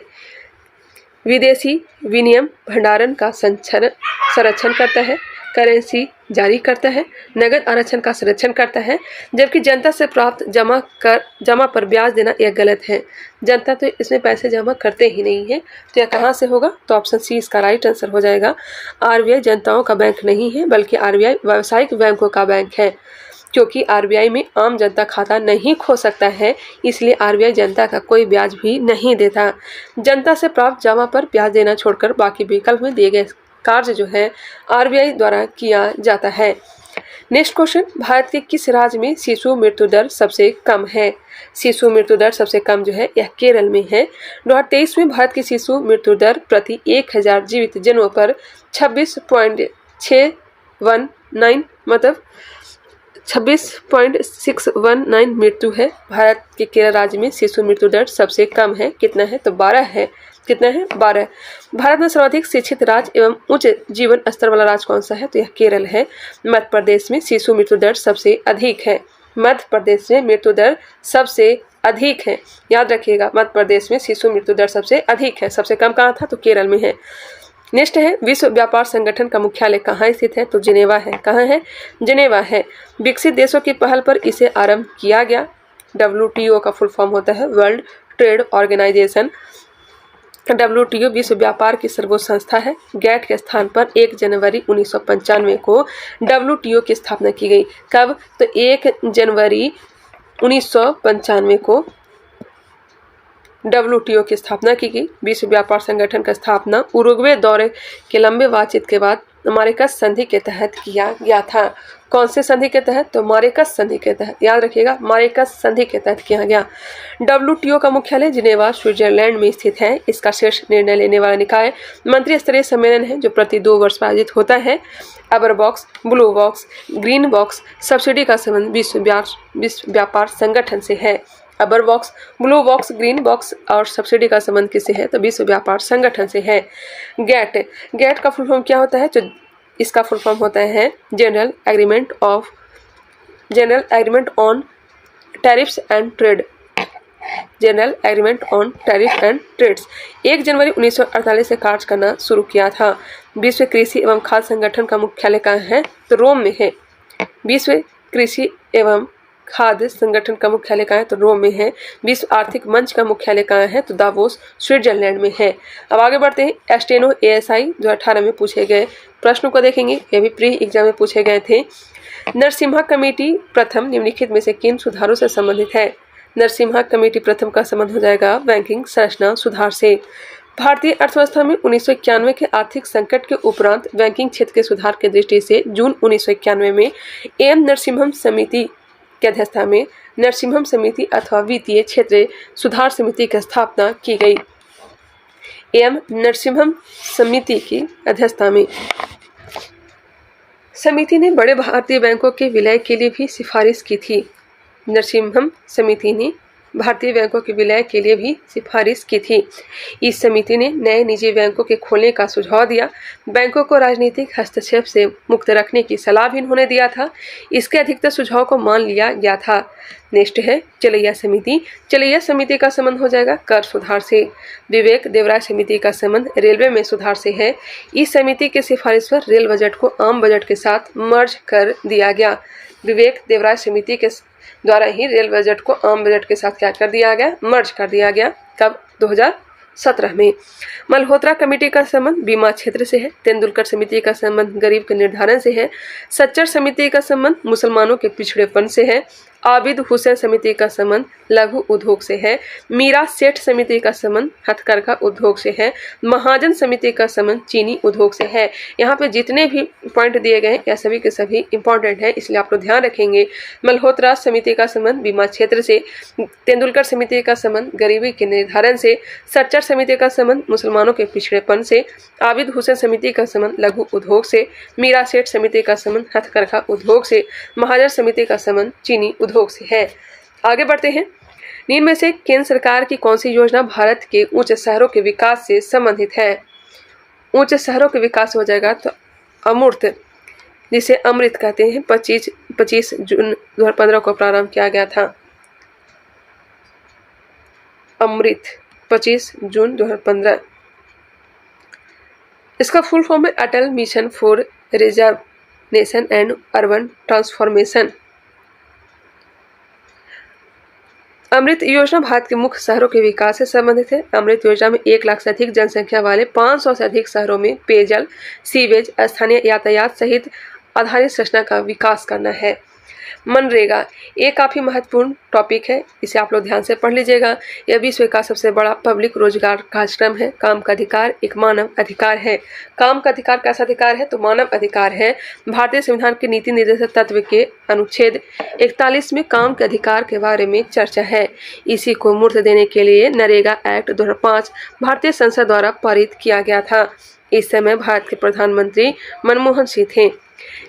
विदेशी विनिमय भंडारण का संरक्षण करता है, करेंसी जारी करता है, नगद आरक्षण का संरक्षण करता है, जबकि जनता से प्राप्त जमा पर ब्याज देना यह गलत है। जनता तो इसमें पैसे जमा करते ही नहीं है, तो यह कहाँ से होगा? तो ऑप्शन C इसका राइट आंसर हो जाएगा। RBI जनताओं का बैंक नहीं है, बल्कि RBI व्यावसायिक बैंकों का बैंक है। क्योंकि आरबीआई में आम जनता खाता नहीं खोल सकता है, इसलिए आरबीआई जनता का कोई ब्याज भी नहीं देता। जनता से प्राप्त जमा पर ब्याज देना छोड़कर बाकी विकल्प में दिए गए कार्य जो है आरबीआई द्वारा किया जाता है। नेक्स्ट क्वेश्चन, भारत के किस राज्य में शिशु मृत्यु दर सबसे कम है? शिशु मृत्यु दर सबसे कम जो है यह केरल में है। 2023 में भारत की शिशु मृत्यु दर प्रति 1000 जीवित जन्मों पर 26.619 मतलब 26.619 मृत्यु है। भारत के केरल राज्य में शिशु मृत्यु दर सबसे कम है। कितना है? तो 12 है। कितना है? 12। भारत में सर्वाधिक शिक्षित राज्य एवं उच्च जीवन स्तर वाला राज्य कौन सा है? तो यह केरल है। मध्य प्रदेश में शिशु मृत्यु दर सबसे अधिक है। मध्य प्रदेश में मृत्यु दर सबसे अधिक है, याद रखिएगा। मध्य प्रदेश में शिशु मृत्यु दर सबसे अधिक है। सबसे कम कहाँ था? तो केरल में है। नेक्स्ट है, विश्व व्यापार संगठन का मुख्यालय कहाँ स्थित है? तो जिनेवा है। कहाँ है? जिनेवा है। विकसित देशों की पहल पर इसे आरंभ किया गया। WTO का फुल फॉर्म होता है वर्ल्ड ट्रेड ऑर्गेनाइजेशन। WTO विश्व व्यापार की सर्वोच्च संस्था है। गैट के स्थान पर 1 जनवरी 1995 को WTO की स्थापना की गई। कब? तो 1 जनवरी 1995 को WTO की स्थापना की गई। विश्व व्यापार संगठन का स्थापना उरुग्वे दौरे के लंबे बातचीत के बाद मारेकस संधि के तहत किया गया था। कौन से संधि के तहत? तो मारेकस संधि के तहत, याद रखिएगा, मारेकस संधि के तहत किया गया। WTO का मुख्यालय जिनेवा स्विट्जरलैंड में स्थित है। इसका शीर्ष निर्णय लेने वाला निकाय मंत्री स्तरीय सम्मेलन है जो प्रति 2 वर्ष में आयोजित होता है। अबर box, blue box, green box subsidy का संबंध विश्व व्यापार संगठन से है। अबर box, blue box, green box और सब्सिडी का संबंध किससे है? तो विश्व व्यापार संगठन से है। गैट का फुल फॉर्म क्या होता है? तो इसका फुल फॉर्म होता है general agreement on tariffs and trade. General agreement on tariff and trades 1 जनवरी 1948 से कार्य करना शुरू किया था। विश्व कृषि एवं खाद्य संगठन का मुख्यालय कहाँ है? तो रोम में है। विश्व कृषि एवं खाद्य संगठन का मुख्यालय कहाँ है? तो रोम में है। विश्व आर्थिक मंच का मुख्यालय कहाँ है? तो दावोस स्विट्जरलैंड में है। अब आगे बढ़ते हैं। स्टेनो ASI 2018 में पूछे गए प्रश्नों को देखेंगे। ये भी प्री एग्जाम में पूछे गए थे। नरसिम्हा कमेटी प्रथम निम्नलिखित में से किन सुधारों से संबंधित है? नरसिम्हा कमेटी प्रथम का संबंध हो जाएगा बैंकिंग संरचना सुधार से। भारतीय अर्थव्यवस्था में 1991 के आर्थिक संकट के उपरांत बैंकिंग क्षेत्र के सुधार की दृष्टि से जून 1991 में एम नरसिम्हम समिति की अध्यक्षता में नरसिम्हम समिति अथवा वित्तीय क्षेत्र सुधार समिति की स्थापना की गई। एम नरसिम्हम समिति की अध्यक्षता में समिति ने बड़े भारतीय बैंकों के विलय के लिए भी सिफारिश की थी। नरसिम्हम समिति ने भारतीय बैंकों के विलय के लिए भी सिफारिश की थी। इस समिति ने नए निजी बैंकों के खोलने का सुझाव दिया। बैंकों को राजनीतिक हस्तक्षेप से मुक्त रखने की सलाह भी उन्होंने दिया था। इसके अधिकतर सुझाव को मान लिया गया था। नेक्स्ट है चलैया समिति। चलैया समिति का संबंध हो जाएगा कर सुधार से। विवेक देवराय समिति का संबंध रेलवे में सुधार से है। इस समिति की सिफारिश पर रेल बजट को आम बजट के साथ मर्ज कर दिया गया। विवेक देवराय समिति के द्वारा ही रेल बजट को आम बजट के साथ क्या कर दिया गया? मर्ज कर दिया गया। कब? 2017 में। मल्होत्रा कमेटी का संबंध बीमा क्षेत्र से है। तेंदुलकर समिति का संबंध गरीब के निर्धारण से है। सच्चर समिति का संबंध मुसलमानों के पिछड़ेपन से है। आबिद हुसैन समिति का संबंध लघु उद्योग से है। मीरा सेठ समिति का संबंध हथकरघा उद्योग से है। महाजन समिति का संबंध चीनी उद्योग से है। यहाँ पे जितने भी पॉइंट दिए गए हैं यह सभी के सभी इंपॉर्टेंट है, इसलिए आप लोग ध्यान रखेंगे। मल्होत्रा समिति का संबंध बीमा क्षेत्र से, तेंदुलकर समिति का संबंध गरीबी के निर्धारण से, सच्चर समिति का संबंध मुसलमानों के पिछड़ेपन से, आबिद हुसैन समिति का संबंध लघु उद्योग से, मीरा सेठ समिति का संबंध हथकरघा उद्योग से, महाजन समिति का संबंध चीनी उद्योग से है। आगे बढ़ते हैं। निम्न में से केंद्र सरकार की कौन सी योजना भारत के उच्च शहरों के विकास से संबंधित है? उच्च शहरों के विकास हो जाएगा तो अमूर्त, जिसे अमृत कहते हैं, 25 जून 2015 को प्रारंभ किया गया था। अमृत 25 जून 2015। इसका फुल फॉर्म है Atal mission for reservation and urban transformation. Amrut योजना भारत के मुख्य शहरों के विकास से संबंधित है। अमृत योजना में 1 लाख से अधिक जनसंख्या वाले 500 से अधिक शहरों में पेयजल, सीवेज, स्थानीय यातायात सहित आधारित संरचना का विकास करना है। मनरेगा, ये काफ़ी महत्वपूर्ण टॉपिक है, इसे आप लोग ध्यान से पढ़ लीजिएगा। यह विश्व का सबसे बड़ा पब्लिक रोजगार कार्यक्रम है। काम का अधिकार एक मानव अधिकार है। काम का अधिकार कैसा अधिकार है? तो मानव अधिकार है। भारतीय संविधान के नीति निर्देशक तत्व के अनुच्छेद 41 में काम के अधिकार के बारे में चर्चा है। इसी को मूर्त देने के लिए नरेगा एक्ट 2005 भारतीय संसद द्वारा पारित किया गया था। इस समय भारत के प्रधानमंत्री मनमोहन सिंह थे।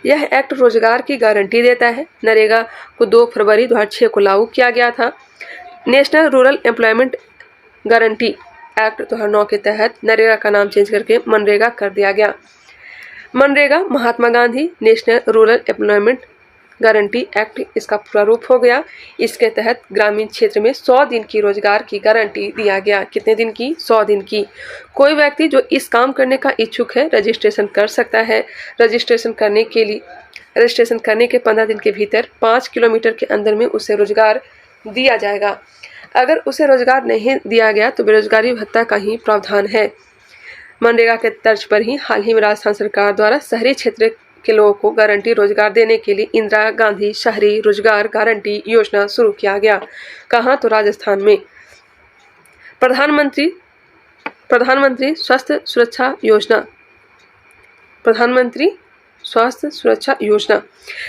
यह एक्ट रोजगार की गारंटी देता है। नरेगा को 2 फरवरी 2006 को लागू किया गया था। National rural employment guarantee act 2009 के तहत नरेगा का नाम चेंज करके मनरेगा कर दिया गया। मनरेगा Mahatma Gandhi national rural employment guarantee act इसका पूरा रूप हो गया। इसके तहत ग्रामीण क्षेत्र में 100 दिन की रोजगार की गारंटी दिया गया। कितने दिन की? 100 दिन की। कोई व्यक्ति जो इस काम करने का इच्छुक है रजिस्ट्रेशन कर सकता है। रजिस्ट्रेशन करने के 15 दिन के भीतर 5 किलोमीटर के अंदर में उसे रोजगार दिया जाएगा। अगर उसे रोजगार नहीं दिया गया तो बेरोजगारी भत्ता का ही प्रावधान है। मनरेगा के तर्ज पर ही हाल ही में राजस्थान सरकार द्वारा शहरी क्षेत्र के लोगों को गारंटी रोजगार देने के लिए इंदिरा गांधी शहरी रोजगार गारंटी योजना शुरू किया गया। कहाँ? तो राजस्थान में। प्रधानमंत्री स्वास्थ्य सुरक्षा योजना,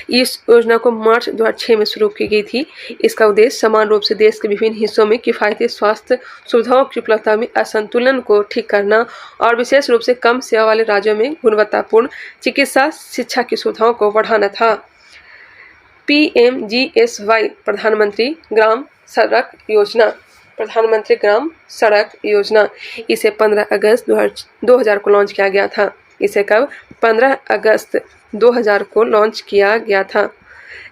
इस योजना को मार्च 2006 में शुरू की गई थी। इसका उद्देश्य समान रूप से देश के विभिन्न हिस्सों में किफायती स्वास्थ्य सुविधाओं की उपलब्धता में असंतुलन को ठीक करना और विशेष रूप से कम सेवा वाले राज्यों में गुणवत्तापूर्ण चिकित्सा शिक्षा की सुविधाओं को बढ़ाना था। PMGSY प्रधानमंत्री ग्राम सड़क योजना, इसे 15 अगस्त 2000 को लॉन्च किया गया था। इसे कब? 15 अगस्त 2000 को लॉन्च किया गया था।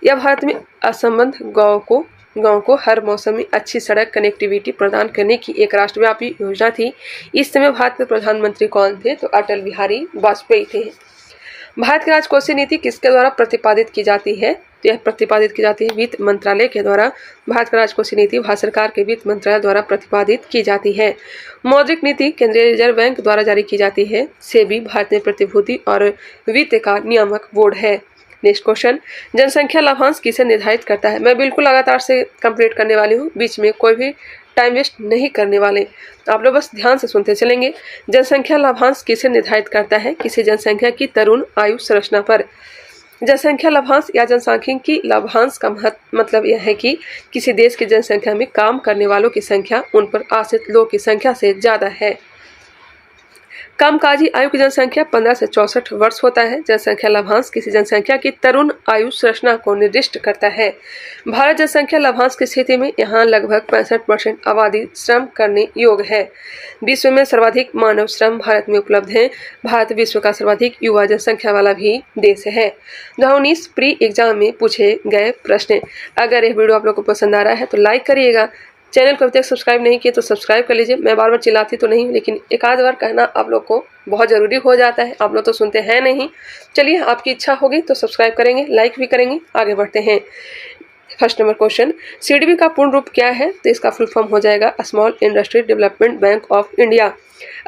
यह भारत में असंबद्ध गाँव को हर मौसम में अच्छी सड़क कनेक्टिविटी प्रदान करने की एक राष्ट्रव्यापी योजना थी। इस समय भारत के प्रधानमंत्री कौन थे? तो अटल बिहारी वाजपेयी थे। भारत की राजकोषीय नीति किसके द्वारा प्रतिपादित की जाती है? तो यह प्रतिपादित की जाती है वित्त मंत्रालय के द्वारा। भारत की राजकोषीय नीति भारत सरकार के वित्त मंत्रालय द्वारा प्रतिपादित की जाती है। मौद्रिक नीति केंद्रीय रिजर्व बैंक द्वारा जारी की जाती है। सेबी भारत में प्रतिभूति और वित्त का नियामक बोर्ड है। नेक्स्ट क्वेश्चन, जनसंख्या लाभांश किसे निर्धारित करता है? मैं बिल्कुल लगातार से कंप्लीट करने वाली हूँ, बीच में कोई भी टाइम वेस्ट नहीं करने वाले, आप लोग बस ध्यान से सुनते चलेंगे। जनसंख्या लाभांश किसे निर्धारित करता है? किसी जनसंख्या की तरुण आयु संरचना पर। जनसंख्या लाभांश या जनसांख्यिकी लाभांश का मतलब यह है कि किसी देश की जनसंख्या में काम करने वालों की संख्या उन पर आश्रित लोगों की संख्या से ज़्यादा है। कामकाजी आयु की जनसंख्या 15 से 64 वर्ष होता है। जनसंख्या लाभांश किसी जनसंख्या की तरुण आयु संरचना को निर्दिष्ट करता है। भारत जनसंख्या लाभांश की स्थिति में यहाँ लगभग 65% आबादी श्रम करने योग्य है। विश्व में सर्वाधिक मानव श्रम भारत में उपलब्ध है। भारत विश्व का सर्वाधिक युवा जनसंख्या वाला भी देश है। 2019 प्री एग्जाम में पूछे गए प्रश्न। अगर यह वीडियो आप लोग को पसंद आ रहा है तो लाइक करिएगा। चैनल को अभी तक सब्सक्राइब नहीं किए तो सब्सक्राइब कर लीजिए। मैं बार बार चिल्लाती तो नहीं, लेकिन एक आध बार कहना आप लोग को बहुत ज़रूरी हो जाता है। आप लोग तो सुनते हैं नहीं। चलिए, आपकी इच्छा होगी तो सब्सक्राइब करेंगे, लाइक भी करेंगे। आगे बढ़ते हैं। फर्स्ट नंबर क्वेश्चन, CDB का पूर्ण रूप क्या है? तो इसका फुल फॉर्म हो जाएगा small industry development bank of India.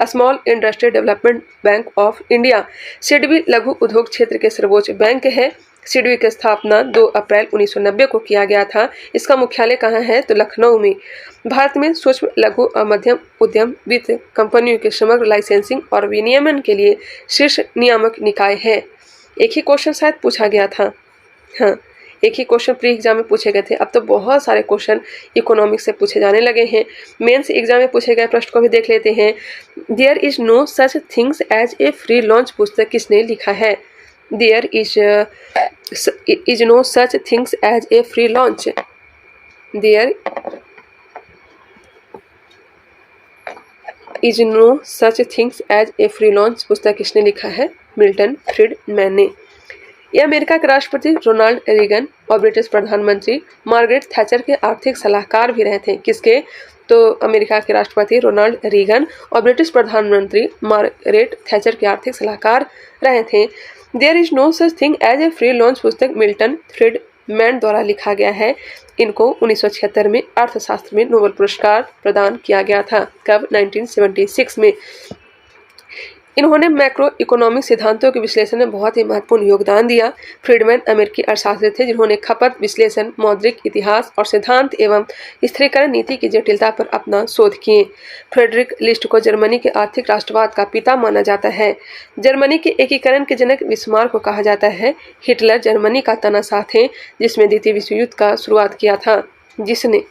Small industry development bank of India. CDB लघु उद्योग क्षेत्र के सर्वोच्च बैंक है। CDB की स्थापना 2 अप्रैल 1990 को किया गया था। इसका मुख्यालय कहाँ है? तो लखनऊ में। भारत में सूक्ष्म लघु और मध्यम उद्यम वित्त कंपनियों के समग्र लाइसेंसिंग और विनियमन के लिए शीर्ष नियामक निकाय है। एक ही क्वेश्चन शायद पूछा गया था। हाँ, एक ही क्वेश्चन प्री एग्जाम में पूछे गए थे। अब तो बहुत सारे क्वेश्चन इकोनॉमिक्स से पूछे जाने लगे हैं। मेंस एग्जाम में पूछे गए प्रश्न को भी देख लेते हैं। There is no such things as a free lunch पुस्तक किसने लिखा है? There is no such things as a free launch. There is no such things as a free launch पुस्तक किसने लिखा है? मिल्टन फ्रीडमैन ने। यह अमेरिका के राष्ट्रपति रोनाल्ड रीगन और ब्रिटिश प्रधानमंत्री मार्गरेट थैचर के आर्थिक सलाहकार भी रहे थे। किसके? तो अमेरिका के राष्ट्रपति रोनाल्ड रीगन और ब्रिटिश प्रधानमंत्री मार्गरेट थैचर के आर्थिक सलाहकार रहे थे। There is no such thing as a free lunch पुस्तक मिल्टन फ्रीडमैन द्वारा लिखा गया है। इनको 1976 में अर्थशास्त्र में नोबेल पुरस्कार प्रदान किया गया था। कब? 1976 में। इन्होंने मैक्रो इकोनॉमिक सिद्धांतों के विश्लेषण में बहुत ही महत्वपूर्ण योगदान दिया। फ्रीडमैन अमेरिकी अर्थशास्त्री थे जिन्होंने खपत विश्लेषण, मौद्रिक इतिहास और सिद्धांत एवं स्थिरीकरण नीति की जटिलता पर अपना शोध किए। फ्रेडरिक लिस्ट को जर्मनी के आर्थिक राष्ट्रवाद का पिता माना जाता है। जर्मनी के एकीकरण के जनक बिस्मार्क को कहा जाता है। हिटलर जर्मनी का तानाशाह थे जिसमें द्वितीय विश्व युद्ध का शुरुआत किया था जिसने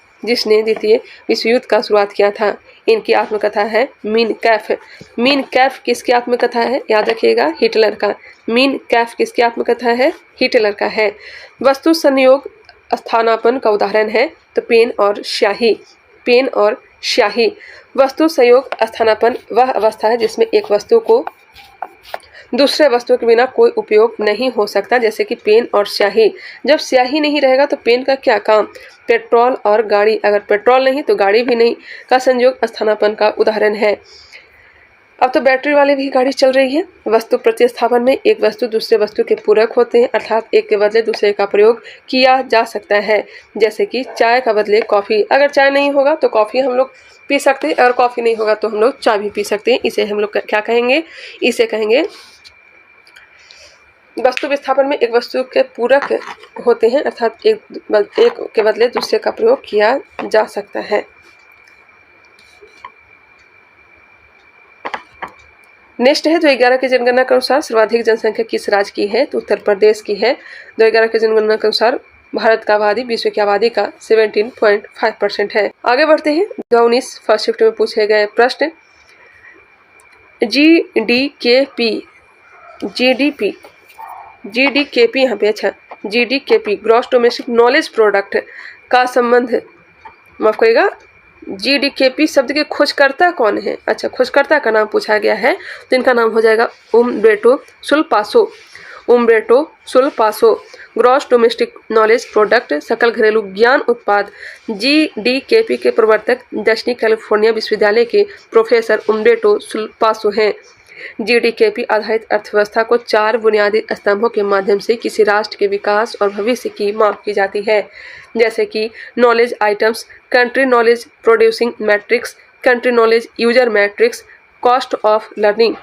द्वितीय विश्व युद्ध का शुरुआत किया था। इनकी आत्मकथा है मीन कैफ। मीन कैफ किसकी आत्मकथा है? याद रखिएगा, हिटलर का। मीन कैफ किसकी आत्मकथा है? हिटलर का है। वस्तु संयोग स्थानापन्न का उदाहरण है तो पेन और स्याही। पेन और स्याही। वस्तु संयोग स्थानापन्न वह अवस्था है जिसमें एक वस्तु को दूसरे वस्तु के बिना कोई उपयोग नहीं हो सकता, जैसे कि पेन और स्याही। जब स्याही नहीं रहेगा तो पेन का क्या काम? पेट्रोल और गाड़ी, अगर पेट्रोल नहीं तो गाड़ी भी नहीं का संयोग स्थानापन्न का उदाहरण है। अब तो बैटरी वाली भी गाड़ी चल रही है। वस्तु प्रतिस्थापन में एक वस्तु दूसरे वस्तु के पूरक होते हैं, अर्थात एक के बदले दूसरे का प्रयोग किया जा सकता है, जैसे कि चाय का बदले कॉफ़ी। अगर चाय नहीं होगा तो कॉफ़ी हम लोग पी सकते हैं, अगर कॉफ़ी नहीं होगा तो हम लोग चाय भी पी सकते हैं। इसे हम लोग क्या कहेंगे? इसे कहेंगे वस्तु विस्थापन में एक वस्तु के पूरक होते हैं, अर्थात एक के बदले दूसरे का प्रयोग किया जा सकता है। नेक्स्ट है 2011 की जनगणना के अनुसार सर्वाधिक जनसंख्या किस राज्य की है? तो उत्तर प्रदेश की है। 2011 की जनगणना के अनुसार भारत का आबादी विश्व की आबादी का 17.5% है। आगे बढ़ते हैं। 2019 फर्स्ट शिफ्ट में पूछे गए प्रश्न। जीडीकेपी यहाँ पे, अच्छा, जीडीकेपी ग्रॉस डोमेस्टिक नॉलेज प्रोडक्ट का संबंध, माफ करिएगा, जीडीकेपी शब्द के खोजकर्ता कौन है? अच्छा, खोजकर्ता का नाम पूछा गया है तो इनका नाम हो जाएगा उम्ब्रेटो सुलपासो। ग्रॉस डोमेस्टिक नॉलेज प्रोडक्ट सकल घरेलू ज्ञान उत्पाद जीडीकेपी के प्रवर्तक दक्षिणी कैलिफोर्निया विश्वविद्यालय के प्रोफेसर उम्ब्रेटो सुलपासो हैं। जीडीकेपी आधारित अर्थव्यवस्था को 4 बुनियादी स्तंभों के माध्यम से किसी राष्ट्र के विकास और भविष्य की माप की जाती है, जैसे कि knowledge items, country knowledge producing matrix, country knowledge user matrix, cost of learning.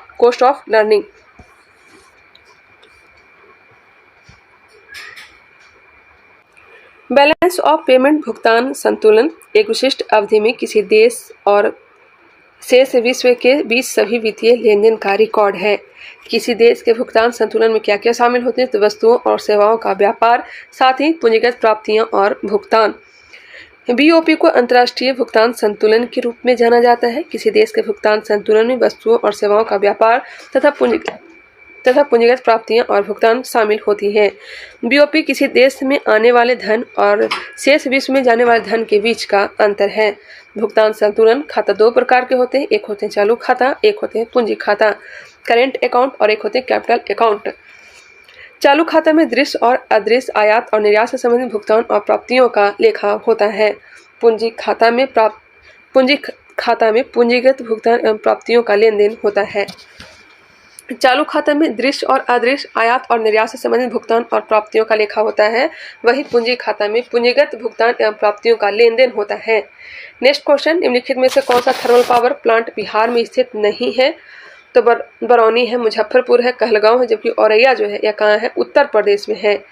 Balance of payment भुगतान संतुलन एक विशिष्ट अवधि में किसी देश और शेष विश्व के बीच सभी वित्तीय लेन देन का रिकॉर्ड है। किसी देश के भुगतान संतुलन में क्या क्या शामिल होते हैं? तो वस्तुओं और सेवाओं का व्यापार, साथ ही पूंजीगत प्राप्तियां और भुगतान। बीओपी को अंतर्राष्ट्रीय भुगतान संतुलन के रूप में जाना जाता है। किसी देश के भुगतान संतुलन में वस्तुओं और सेवाओं का व्यापार तथा पूंजीगत प्राप्तियां और भुगतान शामिल होती हैं। बीओपी किसी देश में आने वाले धन और शेष विश्व में जाने वाले धन के बीच का अंतर है। भुगतान संतुलन खाता 2 प्रकार के होते हैं, एक होते हैं चालू खाता, एक होते हैं पूंजी खाता, करेंट अकाउंट, और एक होते हैं कैपिटल अकाउंट। चालू खाता में दृश्य और अदृश्य आयात और निर्यात से संबंधित भुगतान और प्राप्तियों का लेखा होता है। पूंजी खाता में पूंजीगत भुगतान एवं प्राप्तियों का लेन देन होता है। चालू खाता में दृश्य और अदृश्य आयात और निर्यात से संबंधित भुगतान और प्राप्तियों का लेखा होता है। वही पूंजी खाता में पूंजीगत भुगतान एवं प्राप्तियों का लेन देन होता है। नेक्स्ट क्वेश्चन, निम्नलिखित में से कौन सा थर्मल पावर प्लांट बिहार में स्थित नहीं है? तो बरौनी है, मुजफ्फरपुर है, कहलगांव है, जबकि औरैया जो है यह कहाँ है? उत्तर प्रदेश में है।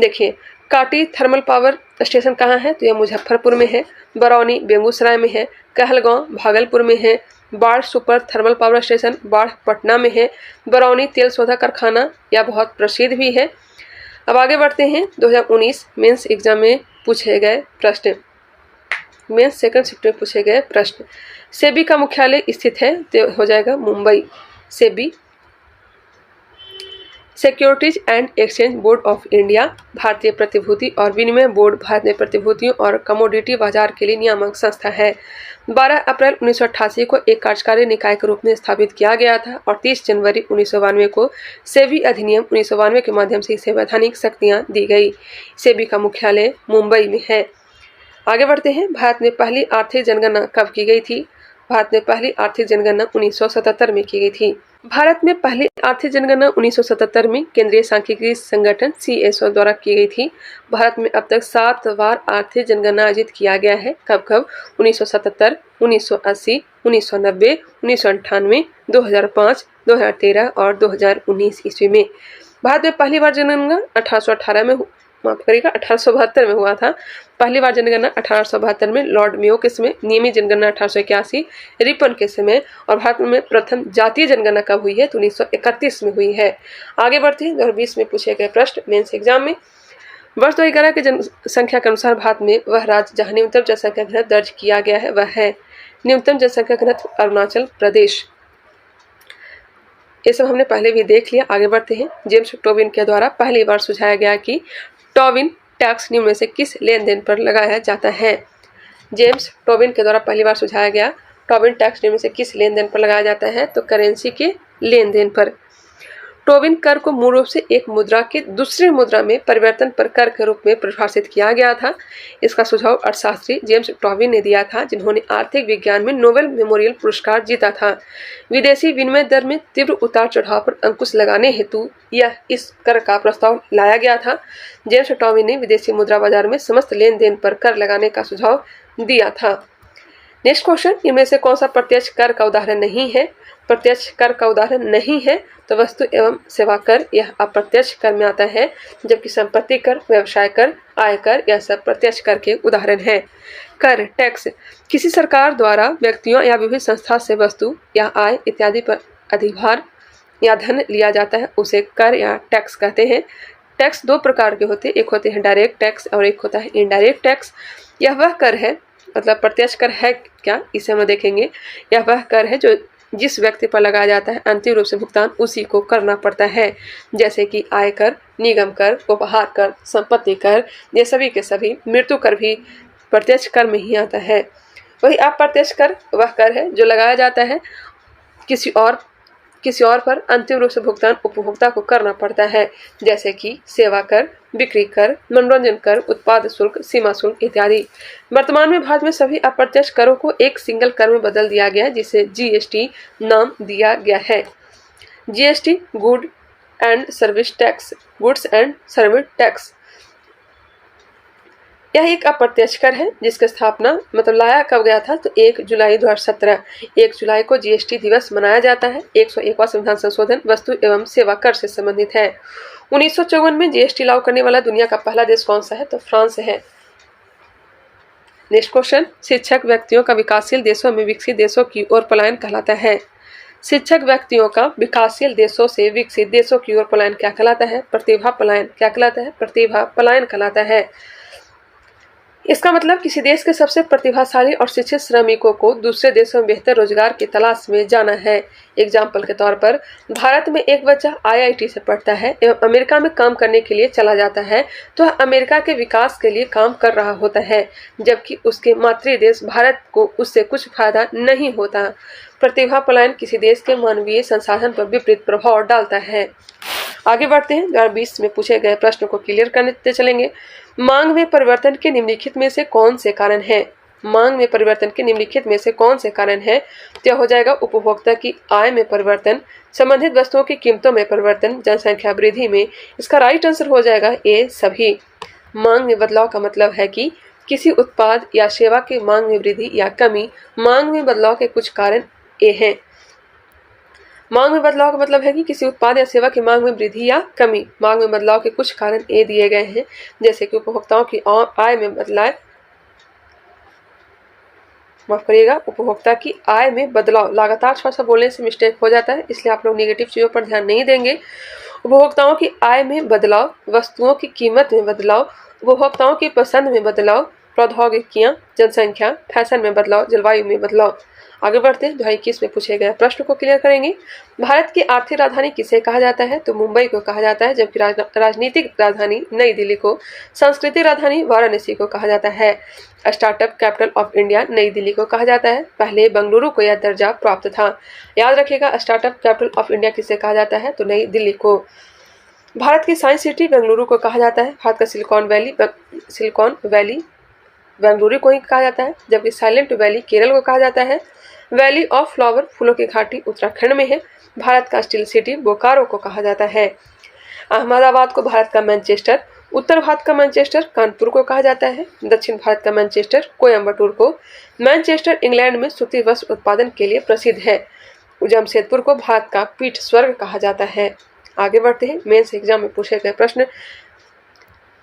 देखिए, काटी थर्मल पावर स्टेशन कहाँ है? तो यह मुजफ्फरपुर में है। बरौनी बेगूसराय में है। कहलगांव भागलपुर में है। बाढ़ सुपर थर्मल पावर स्टेशन बाढ़ पटना में है। बरौनी तेल शोधक कारखाना यह बहुत प्रसिद्ध भी है। अब आगे बढ़ते हैं। 2019 मेंस एग्जाम में पूछे गए प्रश्न, मेंस सेकंड शिफ्ट में पूछे गए प्रश्न। सेबी का मुख्यालय स्थित है तो हो जाएगा Mumbai. SEBI securities and exchange board of India, भारतीय प्रतिभूति और विनिमय बोर्ड भारत में प्रतिभूतियों और कमोडिटी बाजार के लिए नियामक संस्था है। 12 अप्रैल 1988 को एक कार्यकारी निकाय के रूप में स्थापित किया गया था और 30 जनवरी 1992 को सेबी अधिनियम 1992 के माध्यम से इसे वैधानिक शक्तियाँ दी गई। सेबी का मुख्यालय मुंबई में है। आगे बढ़ते हैं। भारत में पहली आर्थिक जनगणना कब की गई थी? भारत में पहली आर्थिक जनगणना 1977 में की गई थी। भारत में पहली आर्थिक जनगणना 1977 में केंद्रीय सांख्यिकी संगठन CSO द्वारा की गई थी। भारत में अब तक 7 बार आर्थिक जनगणना आयोजित किया गया है। कब? 1977, 1980, 1990, 1998, 2005, 2013 और 2019 ईस्वी में। भारत में पहली बार जनगणना 1818 में 1872 में हुआ था। पहली बार जनगणना 1872 में लॉर्ड मेयो के समय, नियमित जनगणना 1881 रिपन के समय, और भारत में प्रथम जातीय जनगणना कब हुई है तो 1931 में हुई है। आगे बढ़ते हैं 2020 में पूछे गए प्रश्न मेंस एग्जाम में। वर्ष 2011 के जनसंख्या के अनुसार भारत में वह राज्य जहां न्यूनतम जनसंख्या घनत्व दर्ज किया गया है वह है न्यूनतम जनसंख्या घनत्व अरुणाचल प्रदेश। ये सब हमने पहले भी देख लिया। आगे बढ़ते हैं। जेम्स टोबिन के द्वारा पहली बार सुझाया गया कि टोबिन टैक्स निम्न में से किस लेन देन पर लगाया जाता है। जेम्स टोबिन के द्वारा पहली बार सुझाया गया टोबिन टैक्स निम्न में से किस लेन देन पर लगाया जाता है तो करेंसी के लेन देन पर। टोबिन कर को मूल रूप से एक मुद्रा के दूसरे मुद्रा में परिवर्तन पर कर के रूप में परिभाषित किया गया था। इसका सुझाव अर्थशास्त्री जेम्स टोबिन ने दिया था, जिन्होंने आर्थिक विज्ञान में नोबेल मेमोरियल पुरस्कार जीता था। विदेशी विनिमय दर में तीव्र उतार चढ़ाव पर अंकुश लगाने हेतु यह इस कर का प्रस्ताव लाया गया था। जेम्स टोबिन ने विदेशी मुद्रा बाजार में समस्त लेन देन पर कर लगाने का सुझाव दिया था। नेक्स्ट क्वेश्चन, इनमें से कौन सा प्रत्यक्ष कर का उदाहरण नहीं है। प्रत्यक्ष कर का उदाहरण नहीं है तो वस्तु एवं सेवा कर, यह अप्रत्यक्ष कर में आता है, जबकि संपत्ति कर, व्यवसाय कर, आयकर, यह सब प्रत्यक्ष कर के उदाहरण है। कर टैक्स किसी सरकार द्वारा व्यक्तियों या विभिन्न संस्था से वस्तु या आय इत्यादि पर अधिभार या धन लिया जाता है, उसे कर या टैक्स कहते हैं। टैक्स दो प्रकार के होते हैं, एक होते हैं डायरेक्ट टैक्स और एक होता है इनडायरेक्ट टैक्स। यह वह कर है, मतलब प्रत्यक्ष कर है क्या, इसे हम देखेंगे। यह वह कर है जो जिस व्यक्ति पर लगाया जाता है, अंतिम रूप से भुगतान उसी को करना पड़ता है, जैसे कि आयकर, निगम कर, उपहार कर, संपत्ति कर, ये सभी के सभी। मृत्यु कर भी प्रत्यक्ष कर में ही आता है। वही अप्रत्यक्ष कर वह कर है जो लगाया जाता है किसी और पर, अंतिम रूप से भुगतान उपभोक्ता को करना पड़ता है, जैसे कि सेवा कर, बिक्री कर, मनोरंजन कर, उत्पाद शुल्क, सीमा शुल्क इत्यादि। वर्तमान में भारत में सभी अप्रत्यक्ष करों को एक सिंगल कर में बदल दिया गया है, जिसे जीएसटी नाम दिया गया है। GST goods and service tax. यह एक अप्रत्यक्ष कर है जिसकी स्थापना लाया कब गया था तो 1 जुलाई 2017। 1 जुलाई को जीएसटी दिवस मनाया जाता है। 101वां संविधान संशोधन वस्तु एवं सेवा कर से संबंधित है। 1954 में जीएसटी लागू करने वाला दुनिया का पहला देश कौन सा है तो फ्रांस है। नेक्स्ट क्वेश्चन, शिक्षक व्यक्तियों का विकासशील देशों में विकसित देशों की ओर पलायन कहलाता है। शिक्षक व्यक्तियों का विकासशील देशों से विकसित देशों की ओर पलायन क्या कहलाता है? प्रतिभा पलायन। क्या कहलाता है? प्रतिभा पलायन कहलाता है। इसका मतलब किसी देश के सबसे प्रतिभाशाली और शिक्षित श्रमिकों को दूसरे देशों में बेहतर रोजगार की तलाश में जाना है। एग्जाम्पल के तौर पर, भारत में एक बच्चा आईआईटी से पढ़ता है एवं अमेरिका में काम करने के लिए चला जाता है तो वह अमेरिका के विकास के लिए काम कर रहा होता है, जबकि उसके मातृ देश भारत को उससे कुछ फायदा नहीं होता। प्रतिभा पलायन किसी देश के मानवीय संसाधन पर विपरीत प्रभाव डालता है। आगे बढ़ते हैं। 2020 में पूछे गए प्रश्न को क्लियर करते चलेंगे। मांग में परिवर्तन के निम्नलिखित में से कौन से कारण हैं? मांग में परिवर्तन के निम्नलिखित में से कौन से कारण हैं? तो हो जाएगा उपभोक्ता की आय में परिवर्तन, संबंधित वस्तुओं की कीमतों में परिवर्तन, जनसंख्या वृद्धि में। इसका राइट आंसर हो जाएगा ए सभी। मांग में बदलाव का मतलब है कि किसी उत्पाद या सेवा की मांग में वृद्धि या कमी। मांग में बदलाव के कुछ कारण ए हैं। मांग में बदलाव का मतलब है कि किसी उत्पाद या सेवा की मांग में वृद्धि या कमी। मांग में बदलाव के कुछ कारण ए दिए गए हैं, जैसे कि उपभोक्ताओं की आय में बदलाव, माफ करिएगा, उपभोक्ता की आय में बदलाव। लगातार थोड़ा सा बोलने से मिस्टेक हो जाता है, इसलिए आप लोग नेगेटिव चीजों पर ध्यान नहीं देंगे। उपभोक्ताओं की आय में बदलाव, वस्तुओं की कीमत में बदलाव, उपभोक्ताओं की पसंद में बदलाव, प्रौद्योगिकियां, जनसंख्या, फैशन में बदलाव, जलवायु में बदलाव। आगे बढ़ते हैं। 2021 में पूछे गए प्रश्न को क्लियर करेंगे। भारत की आर्थिक राजधानी किसे कहा जाता है तो मुंबई को कहा जाता है, जबकि राजनीतिक राजधानी नई दिल्ली को, सांस्कृतिक राजधानी वाराणसी को कहा जाता है। स्टार्टअप कैपिटल ऑफ इंडिया नई दिल्ली को कहा जाता है। पहले बेंगलुरु को यह दर्जा प्राप्त था। याद रखिएगा, स्टार्टअप कैपिटल ऑफ इंडिया किसे कहा जाता है तो नई दिल्ली को। भारत की साइंस सिटी बेंगलुरु को कहा जाता है। भारत का सिलिकॉन वैली बेंगलुरु को ही कहा जाता है, जबकि साइलेंट वैली केरल को कहा जाता है। वैली ऑफ फ्लावर, फूलों की घाटी, उत्तराखंड में है। भारत का स्टील सिटी बोकारो को कहा जाता है। अहमदाबाद को भारत का मैनचेस्टर, उत्तर भारत का मैनचेस्टर कानपुर को कहा जाता है। दक्षिण भारत का मैनचेस्टर कोयम्बटूर को। मैनचेस्टर इंग्लैंड में सूती वस्त्र उत्पादन के लिए प्रसिद्ध है। जमशेदपुर को भारत का पीठ स्वर्ग कहा जाता है। आगे बढ़ते हैं, मेंस एग्जाम में पूछे गए प्रश्न।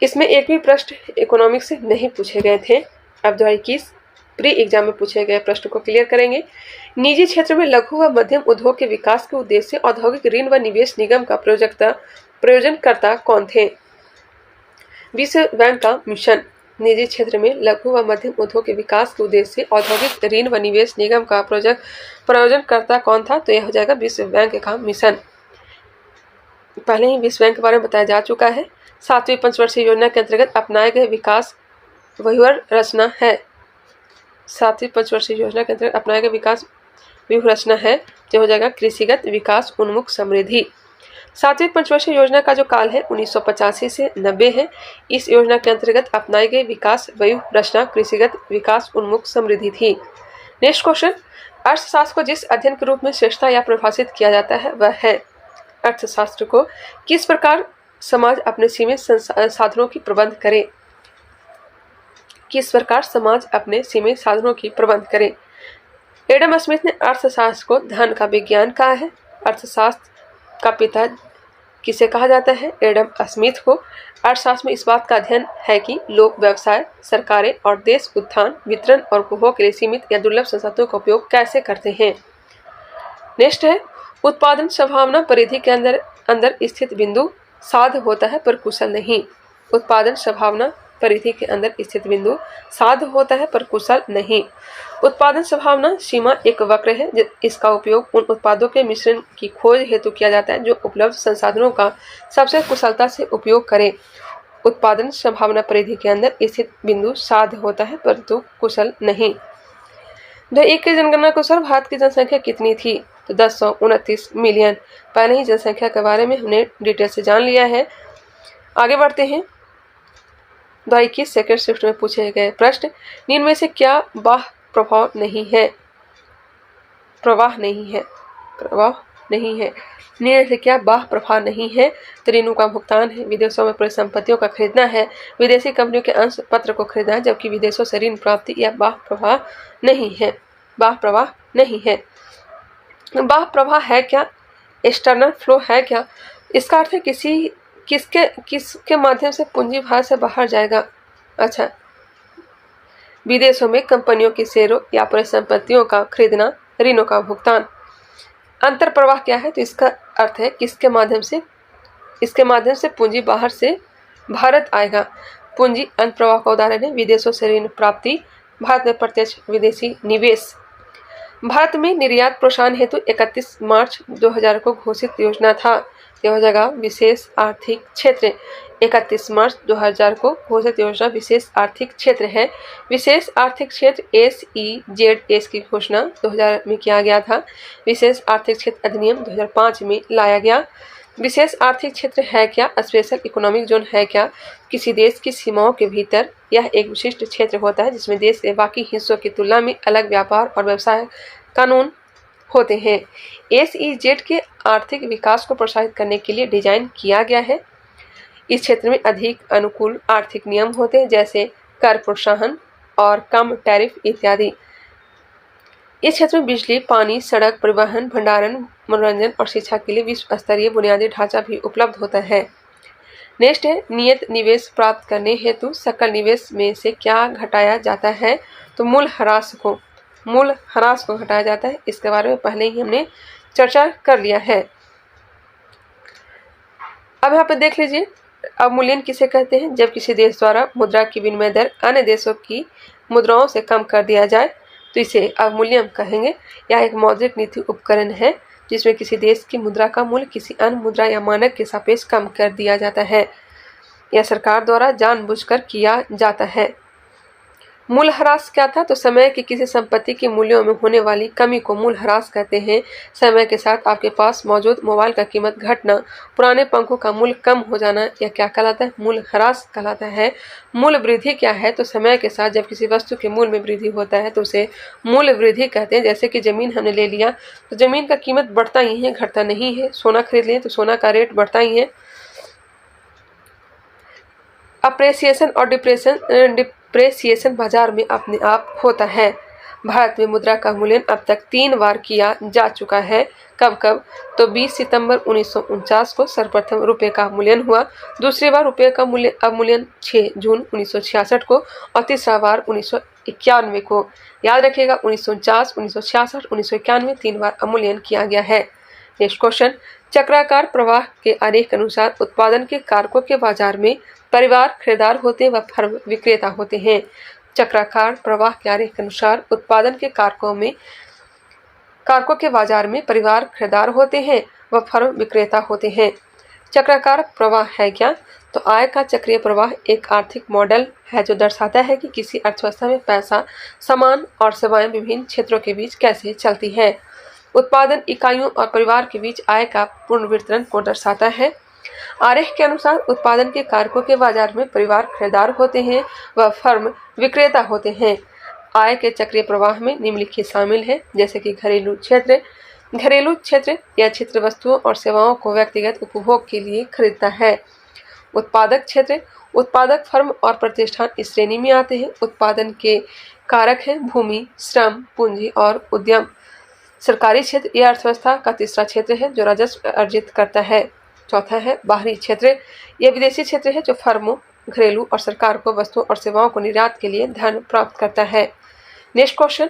इसमें एक भी प्रश्न इकोनॉमिक्स से नहीं पूछे गए थे। अब 2021 प्री एग्जाम में पूछे गए प्रश्न को क्लियर करेंगे। निजी क्षेत्र में लघु व मध्यम उद्योग के विकास के उद्देश्य से औद्योगिक ऋण व निवेश निगम का प्रयोजनकर्ता कौन थे? विश्व बैंक का मिशन। निजी क्षेत्र में लघु व मध्यम उद्योग के विकास के उद्देश्य से औद्योगिक ऋण व निवेश निगम का प्रयोजनकर्ता कौन था? तो यह हो जाएगा विश्व बैंक का मिशन। पहले ही विश्व बैंक के बारे में बताया जा चुका है। 7वीं पंचवर्षीय योजना के अंतर्गत अपनाए गए विकास व्यूहरचना है। 7वीं पंचवर्षीय योजना के अंतर्गत अपनाए गए विकास व्यूहरचना है जो हो जाएगा कृषिगत विकास उन्मुख समृद्धि। 7वीं पंचवर्षीय योजना का जो काल है 1985 से 90 है। इस योजना के अंतर्गत अपनाई गई विकास व्यूहरचना कृषिगत विकास उन्मुख समृद्धि थी। नेक्स्ट क्वेश्चन, अर्थशास्त्र को जिस अध्ययन के रूप में श्रेष्ठता या परिभाषित किया जाता है वह है। अर्थशास्त्र को किस प्रकार समाज अपने सीमित साधनों की प्रबंध करे? किस प्रकार समाज अपने सीमित साधनों की प्रबंध करे? एडम स्मिथ ने अर्थशास्त्र को धन का विज्ञान कहा है। अर्थशास्त्र का पिता किसे कहा जाता है? एडम स्मिथ को। अर्थशास्त्र में इस बात का अध्ययन है कि लोग, व्यवसाय, सरकारें और देश उत्थान, वितरण और उपभोग के लिए सीमित या दुर्लभ संसाधनों का उपयोग कैसे करते हैं। नेक्स्ट है, उत्पादन संभावना परिधि के अंदर स्थित बिंदु साध्य होता है पर कुशल नहीं। उत्पादन संभावना परिधि के अंदर स्थित बिंदु साध्य होता है पर कुशल नहीं। उत्पादन संभावना सीमा एक वक्र है। इसका उपयोग उन उत्पादों के मिश्रण की खोज हेतु किया जाता है जो उपलब्ध संसाधनों का सबसे कुशलता से उपयोग करें। उत्पादन संभावना परिधि के अंदर स्थित बिंदु साध्य होता है परंतु कुशल नहीं। 2001 की जनगणना के अनुसार भारत की जनसंख्या कितनी थी? तो 1029 मिलियन। पहले ही जनसंख्या के बारे में हमने डिटेल से जान लिया है। आगे बढ़ते हैं, 2021 सेकंड शिफ्ट में पूछे गए प्रश्न। निम्न में से क्या प्रवाह नहीं है? प्रवाह नहीं है। निम्न से क्या बाह्य प्रवाह नहीं है? तो ऋणों का भुगतान है, विदेशों में परिसंपत्तियों का खरीदना है, विदेशी कंपनियों के अंश पत्र को खरीदना है, जबकि विदेशों से ऋण प्राप्ति या बाह्य प्रवाह नहीं है। बाह्य प्रवाह नहीं है। बाह्य प्रवाह है क्या? एक्सटर्नल फ्लो है क्या? इसका अर्थ है किसके माध्यम से पूंजी भारत से बाहर जाएगा। अच्छा, विदेशों में कंपनियों की शेयरों या परिसंपत्तियों का खरीदना, ऋणों का भुगतान। अंतर प्रवाह क्या है? तो इसका अर्थ है इसके माध्यम से पूंजी बाहर से भारत आएगा। पूंजी अंतर प्रवाह का उदाहरण है विदेशों से ऋण प्राप्ति, भारत में प्रत्यक्ष विदेशी निवेश। भारत में निर्यात प्रोत्साहन हेतु 31 मार्च 2000 को घोषित योजना था। यह हो जाएगा विशेष आर्थिक क्षेत्र। 31 मार्च 2000 को घोषित योजना विशेष आर्थिक क्षेत्र है। विशेष आर्थिक क्षेत्र SEZS की घोषणा 2000 में किया गया था। विशेष आर्थिक क्षेत्र अधिनियम 2005 में लाया गया। विशेष आर्थिक क्षेत्र है क्या? स्पेशल इकोनॉमिक जोन है क्या? किसी देश की सीमाओं के भीतर यह एक विशिष्ट क्षेत्र होता है जिसमें देश के बाकी हिस्सों की तुलना में अलग व्यापार और व्यवसाय कानून होते हैं। SEZ के आर्थिक विकास को प्रोत्साहित करने के लिए डिजाइन किया गया है। इस क्षेत्र में अधिक अनुकूल आर्थिक नियम होते हैं जैसे कर प्रोत्साहन और कम टैरिफ इत्यादि। इस क्षेत्र में बिजली, पानी, सड़क, परिवहन, भंडारण, मनोरंजन और शिक्षा के लिए विश्व स्तरीय बुनियादी ढांचा भी उपलब्ध होता है। नेक्स्ट है, नियत निवेश प्राप्त करने हेतु सकल निवेश में से क्या घटाया जाता है? तो मूल ह्रास को घटाया जाता है। इसके बारे में पहले ही हमने चर्चा कर लिया है। अब यहाँ पे देख लीजिए, अवमूल्यन किसे कहते हैं? जब किसी देश द्वारा मुद्रा की विनिमय दर अन्य देशों की मुद्राओं से कम कर दिया जाए तो इसे अवमूल्यन कहेंगे। यह एक मौद्रिक नीति उपकरण है जिसमें किसी देश की मुद्रा का मूल्य किसी अन्य मुद्रा या मानक के सापेक्ष कम कर दिया जाता है। यह सरकार द्वारा जानबूझकर किया जाता है। मूल्यह्रास क्या था? तो समय की किसी संपत्ति के मूल्यों में होने वाली कमी को मूल्यह्रास कहते हैं। समय के साथ आपके पास मौजूद मोबाइल का कीमत घटना, पुराने पंखों का मूल्य कम हो जाना, यह क्या कहलाता है? मूल्यह्रास कहलाता है। मूल्य वृद्धि क्या है? तो समय के साथ जब किसी वस्तु के मूल्य में वृद्धि होता है तो उसे मूल्य वृद्धि कहते हैं। जैसे कि जमीन हमने ले लिया तो जमीन का कीमत बढ़ता ही है, घटता नहीं है। सोना खरीद लें तो सोना का रेट बढ़ता ही है। अप्रेसिएशन और डिप्रेसिएशन बाजार में अपने आप होता है। भारत में मुद्रा का मूल्यांकन अब तक 3 बार किया जा चुका है। कब कब? तो 20 सितंबर 1949 को सर्वप्रथम रुपये का मूल्यांकन हुआ, दूसरी बार रुपये का अवमूल्यन 6 जून 1966 को और तीसरा बार 1991 को। याद रखिएगा 1949, 1966, 1991 3 बार अवमूल्यन किया गया है। नेक्स्ट क्वेश्चन, चक्राकार प्रवाह के आरेख के अनुसार उत्पादन के कारकों के बाजार में परिवार खरीदार होते हैं व फर्म विक्रेता होते हैं। चक्राकार प्रवाह के आरेख के अनुसार उत्पादन के कारकों के बाजार में परिवार खरीदार होते हैं व फर्म विक्रेता होते हैं। चक्राकार प्रवाह है क्या? तो आय का चक्रीय प्रवाह एक आर्थिक मॉडल है जो दर्शाता है कि किसी अर्थव्यवस्था में पैसा, सामान और सेवाएं विभिन्न क्षेत्रों के बीच कैसे चलती है। उत्पादन इकाइयों और परिवार के बीच आय का पूर्ण वितरण को दर्शाता है। आरेख के अनुसार उत्पादन के कारकों के बाजार में परिवार खरीदार होते हैं व फर्म विक्रेता होते हैं। आय के चक्रीय प्रवाह में निम्नलिखित शामिल है, जैसे कि घरेलू क्षेत्र या क्षेत्र वस्तुओं और सेवाओं को व्यक्तिगत उपभोग के लिए खरीदता है। उत्पादक क्षेत्र, उत्पादक फर्म और प्रतिष्ठान इस श्रेणी में आते हैं। उत्पादन के कारक हैं भूमि, श्रम, पूंजी और उद्यम। सरकारी क्षेत्र यह अर्थव्यवस्था का तीसरा क्षेत्र है जो राजस्व अर्जित करता है। चौथा है बाहरी क्षेत्र, यह विदेशी क्षेत्र है जो फर्मों, घरेलू और सरकार को वस्तुओं और सेवाओं को निर्यात के लिए धन प्राप्त करता है। नेक्स्ट क्वेश्चन,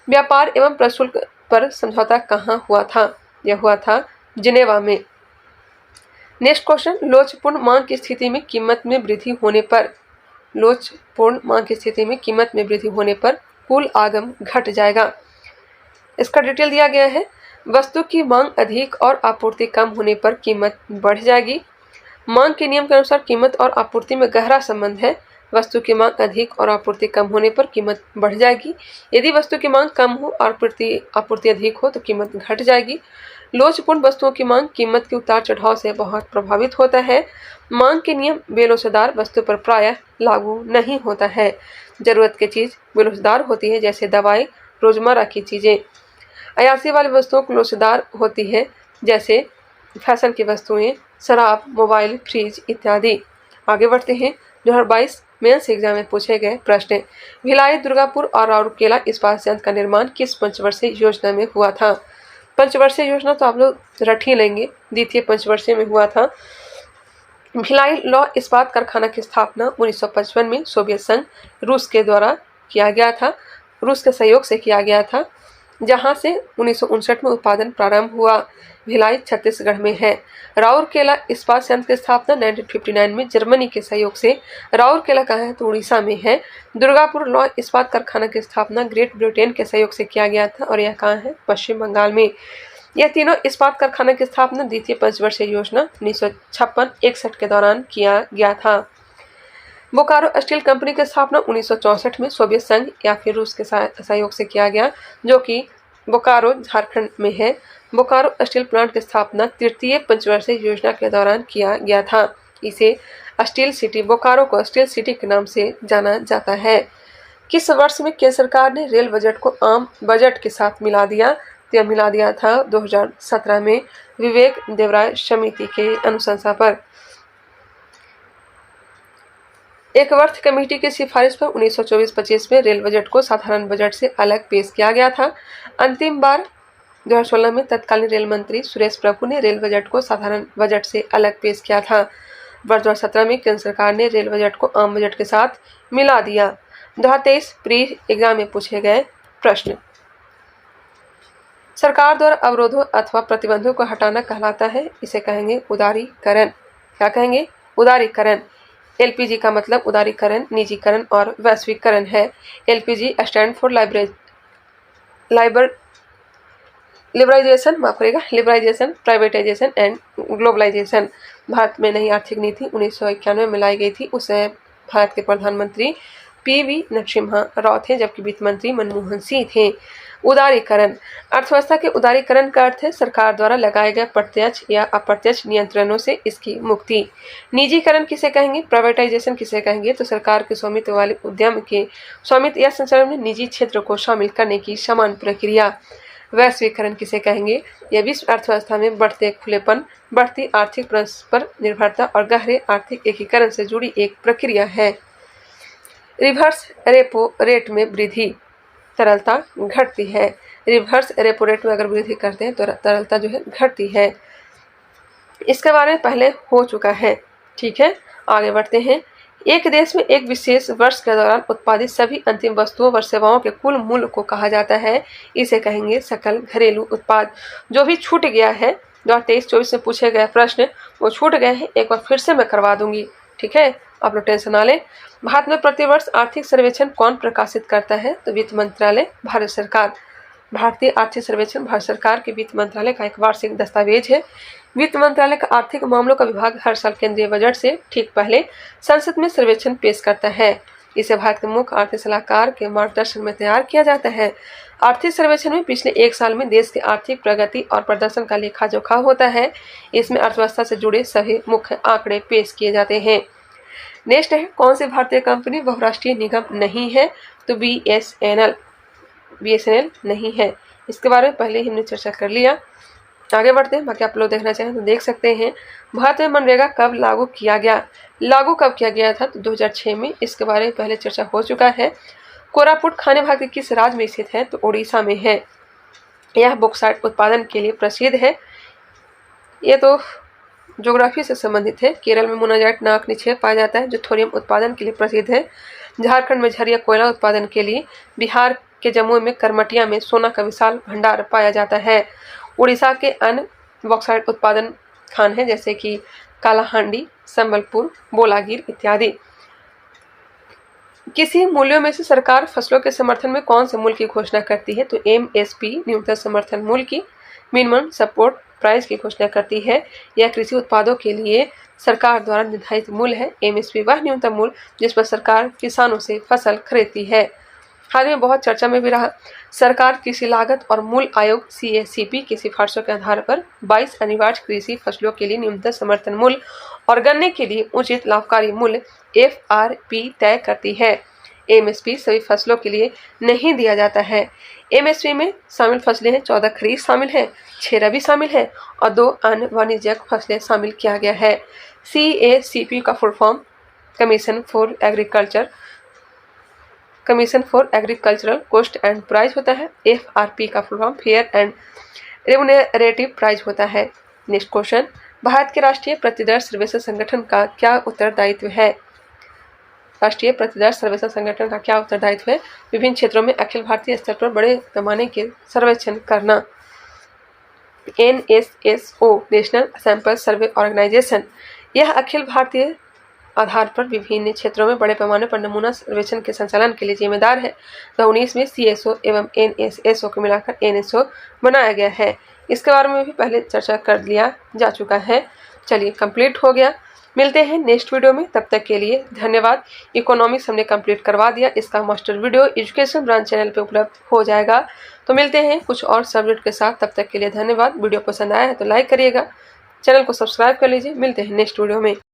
व्यापार एवं प्रशुल्क पर समझौता कहाँ हुआ था? यह हुआ था जिनेवा में। नेक्स्ट क्वेश्चन, लोचपूर्ण मांग की स्थिति में कीमत में वृद्धि होने पर कुल आगम घट जाएगा। इसका डिटेल दिया गया है। वस्तु की मांग अधिक और आपूर्ति कम होने पर कीमत बढ़ जाएगी। मांग के नियम के अनुसार कीमत और आपूर्ति में गहरा संबंध है। वस्तु की मांग अधिक और आपूर्ति कम होने पर कीमत बढ़ जाएगी। यदि वस्तु की मांग कम हो और आपूर्ति अधिक हो तो कीमत घट जाएगी। लोचपूर्ण वस्तुओं की मांग कीमत के उतार चढ़ाव से बहुत प्रभावित होता है। मांग के नियम बेलोचदार वस्तु पर प्रायः लागू नहीं होता है। जरूरत की चीज बेलोचदार होती है, जैसे दवाई, रोजमर्रा की चीजें। अयासी वाली वस्तुओं को लोचदार होती है, जैसे फैशन की वस्तुएं, शराब, मोबाइल, फ्रिज इत्यादि। आगे बढ़ते हैं। 2022 मेंस एग्जाम में पूछे गए प्रश्न। भिलाई, दुर्गापुर और राउरकेला इस्पात संयंत्र का निर्माण किस पंचवर्षीय योजना में हुआ था? पंचवर्षीय योजना तो आप लोग रट ही लेंगे, द्वितीय पंचवर्षीय में हुआ था। भिलाई लौह इस्पात कारखाना की स्थापना 1955 में सोवियत संघ रूस के द्वारा किया गया था, रूस के सहयोग से किया गया था, जहां से 1959 में उत्पादन प्रारंभ हुआ। भिलाई छत्तीसगढ़ में है। राउरकेला इस्पात संयंत्र की स्थापना 1959 में जर्मनी के सहयोग से, राउरकेला कहाँ है तो उड़ीसा में है। दुर्गापुर लौह इस्पात कारखाना की स्थापना ग्रेट ब्रिटेन के सहयोग से किया गया था और यह कहाँ है? पश्चिम बंगाल में। यह तीनों इस्पात कारखाना की स्थापना द्वितीय पंचवर्षीय योजना 1956-61 के दौरान किया गया था। बोकारो स्टील कंपनी की स्थापना 1964 में सोवियत संघ या फिर रूस के सहयोग से किया गया, जो कि बोकारो झारखंड में है। बोकारो स्टील प्लांट की स्थापना तृतीय पंचवर्षीय योजना के दौरान किया गया था। इसे स्टील सिटी, बोकारो को स्टील सिटी के नाम से जाना जाता है। किस वर्ष में केंद्र सरकार ने रेल बजट को आम बजट के साथ मिला दिया? तो यह मिला दिया था 2017 में विवेक देवराय समिति के अनुशंसा पर। एक वर्थ कमेटी की सिफारिश पर 1924-25 में रेल बजट को साधारण बजट से अलग पेश किया गया था। अंतिम बार 2016 में तत्कालीन रेल मंत्री सुरेश प्रभु ने रेल बजट को साधारण बजट से अलग पेश किया था। वर्ष 2017 में केंद्र सरकार ने रेल बजट को आम बजट के साथ मिला दिया। 2023 प्री एग्जाम में पूछे गए प्रश्न। सरकार द्वारा अवरोधों अथवा प्रतिबंधों को हटाना कहलाता है, इसे कहेंगे उदारीकरण। क्या कहेंगे? उदारीकरण। एलपीजी का मतलब उदारीकरण, निजीकरण और वैश्वीकरण है। LPG stand for liberalisation, privatisation and globalisation. Bharat में नई आर्थिक नीति 1991 में लाई गई थी। उस समय भारत के प्रधानमंत्री पीवी नरसिम्हा राव थे, जबकि वित्त मंत्री मनमोहन सिंह थे। उदारीकरण, अर्थव्यवस्था के उदारीकरण का अर्थ है सरकार द्वारा लगाए गए प्रत्यक्ष या अप्रत्यक्ष नियंत्रणों से इसकी मुक्ति। निजीकरण किसे कहेंगे? प्राइवेटाइजेशन किसे कहेंगे? तो सरकार के स्वामित्व वाले उद्यम के स्वामित्व या संचालन में निजी क्षेत्र को शामिल करने की समान प्रक्रिया। वैश्वीकरण किसे कहेंगे? यह विश्व अर्थव्यवस्था में बढ़ते खुलेपन, बढ़ती आर्थिक परस्पर निर्भरता और गहरे आर्थिक एकीकरण से जुड़ी एक प्रक्रिया है। रिवर्स रेपो रेट में वृद्धि। तरलता घटती है। रिवर्स रेपो रेट में अगर वृद्धि करते हैं तो तरलता जो है घटती है। इसके बारे में पहले हो चुका है। ठीक है, आगे बढ़ते हैं। एक देश में एक विशेष वर्ष के दौरान उत्पादित सभी अंतिम वस्तुओं व सेवाओं के कुल मूल्य को कहा जाता है। इसे कहेंगे सकल घरेलू उत्पाद। जो भी छूट गया है, 2023-24 में पूछे गए प्रश्न वो छूट गए हैं, एक बार फिर से मैं करवा दूंगी। ठीक है, आप लोग टेंशन ना लें। भारत में प्रतिवर्ष आर्थिक सर्वेक्षण कौन प्रकाशित करता है? तो वित्त मंत्रालय, भारत सरकार। भारतीय आर्थिक सर्वेक्षण भारत सरकार के वित्त मंत्रालय का एक वार्षिक दस्तावेज है। वित्त मंत्रालय का आर्थिक मामलों का विभाग हर साल केंद्रीय बजट से ठीक पहले संसद में सर्वेक्षण पेश करता है। इसे भारत के मुख्य आर्थिक सलाहकार के मार्गदर्शन में तैयार किया जाता है। आर्थिक सर्वेक्षण में पिछले एक साल में देश की आर्थिक प्रगति और प्रदर्शन का लेखा जोखा होता है। इसमें अर्थव्यवस्था से जुड़े सभी मुख्य आंकड़े पेश किए जाते हैं। नेक्स्ट है, कौन सी भारतीय कंपनी बहुराष्ट्रीय निगम नहीं है? तो BSNL नहीं है। इसके बारे में पहले ही हमने चर्चा कर लिया। आगे बढ़ते हैं, बाकी आप लोग देखना चाहें तो देख सकते हैं। भारत में मनरेगा कब लागू किया गया? लागू कब किया गया था? तो 2006 में। इसके बारे में पहले चर्चा हो चुका है। कोरापुट खाने भाग के किस राज्य में स्थित है? तो उड़ीसा में है। यह बॉक्साइट उत्पादन के लिए प्रसिद्ध है। ये तो ज्योग्राफी से संबंधित है। केरल में मोनाजाइट नाक निक्षेप पाया जाता है जो थोरियम उत्पादन के लिए प्रसिद्ध है। झारखंड में झरिया कोयला उत्पादन के लिए। बिहार के जमुई में करमटिया में सोना का विशाल भंडार पाया जाता है। उड़ीसा के अन्य बॉक्साइट उत्पादन खान हैं जैसे कि कालाहांडी, संबलपुर, बोलागिर इत्यादि। किसी मूल्यों में से सरकार फसलों के समर्थन में कौन से मूल्य की घोषणा करती है? तो MSP न्यूनतम समर्थन मूल्य की, मिनिमम सपोर्ट प्राइस की घोषणा करती है। यह कृषि उत्पादों के लिए सरकार द्वारा निर्धारित मूल्य है। MSP वह न्यूनतम मूल्य जिस पर सरकार किसानों से फसल खरीदती है। हाल में बहुत चर्चा में भी रहा। सरकार कृषि लागत और मूल्य आयोग CACP की सिफारिशों के आधार पर 22 अनिवार्य कृषि फसलों के लिए न्यूनतम समर्थन मूल्य और गन्ने के लिए उचित लाभकारी मूल्य FRP तय करती है। MSP सभी फसलों के लिए नहीं दिया जाता है। MSP में शामिल फसलें हैं 14 खरीफ शामिल है, 6 रबी शामिल है और 2 अन्य वाणिज्यिक फसलें शामिल किया गया है। CACP का full form commission for agricultural cost and price होता है। FRP का full form fair and remunerative price होता है। नेक्स्ट क्वेश्चन, भारत के राष्ट्रीय प्रतिदर सर्वेक्षण संगठन का क्या उत्तरदायित्व है? राष्ट्रीय प्रतिदर सर्वेक्षण संगठन का क्या उत्तरदायित्व है? विभिन्न क्षेत्रों में अखिल भारतीय स्तर पर बड़े पैमाने के सर्वेक्षण करना। NSSO national sample survey organisation, यह अखिल भारतीय आधार पर विभिन्न क्षेत्रों में बड़े पैमाने पर नमूना सर्वेक्षण के संचालन के लिए जिम्मेदार है। 2019 में CSO एवं NSSO को मिलाकर NSO बनाया गया है। इसके बारे में भी पहले चर्चा कर लिया जा चुका है। चलिए, कंप्लीट हो गया। मिलते हैं नेक्स्ट वीडियो में, तब तक के लिए धन्यवाद। इकोनॉमिक्स हमने कंप्लीट करवा दिया। इसका master video education branch channel पे उपलब्ध हो जाएगा। तो मिलते हैं कुछ और सब्जेक्ट के साथ, तब तक के लिए धन्यवाद। वीडियो पसंद आया है तो लाइक करिएगा, चैनल को सब्सक्राइब कर लीजिए। मिलते हैं नेक्स्ट वीडियो में।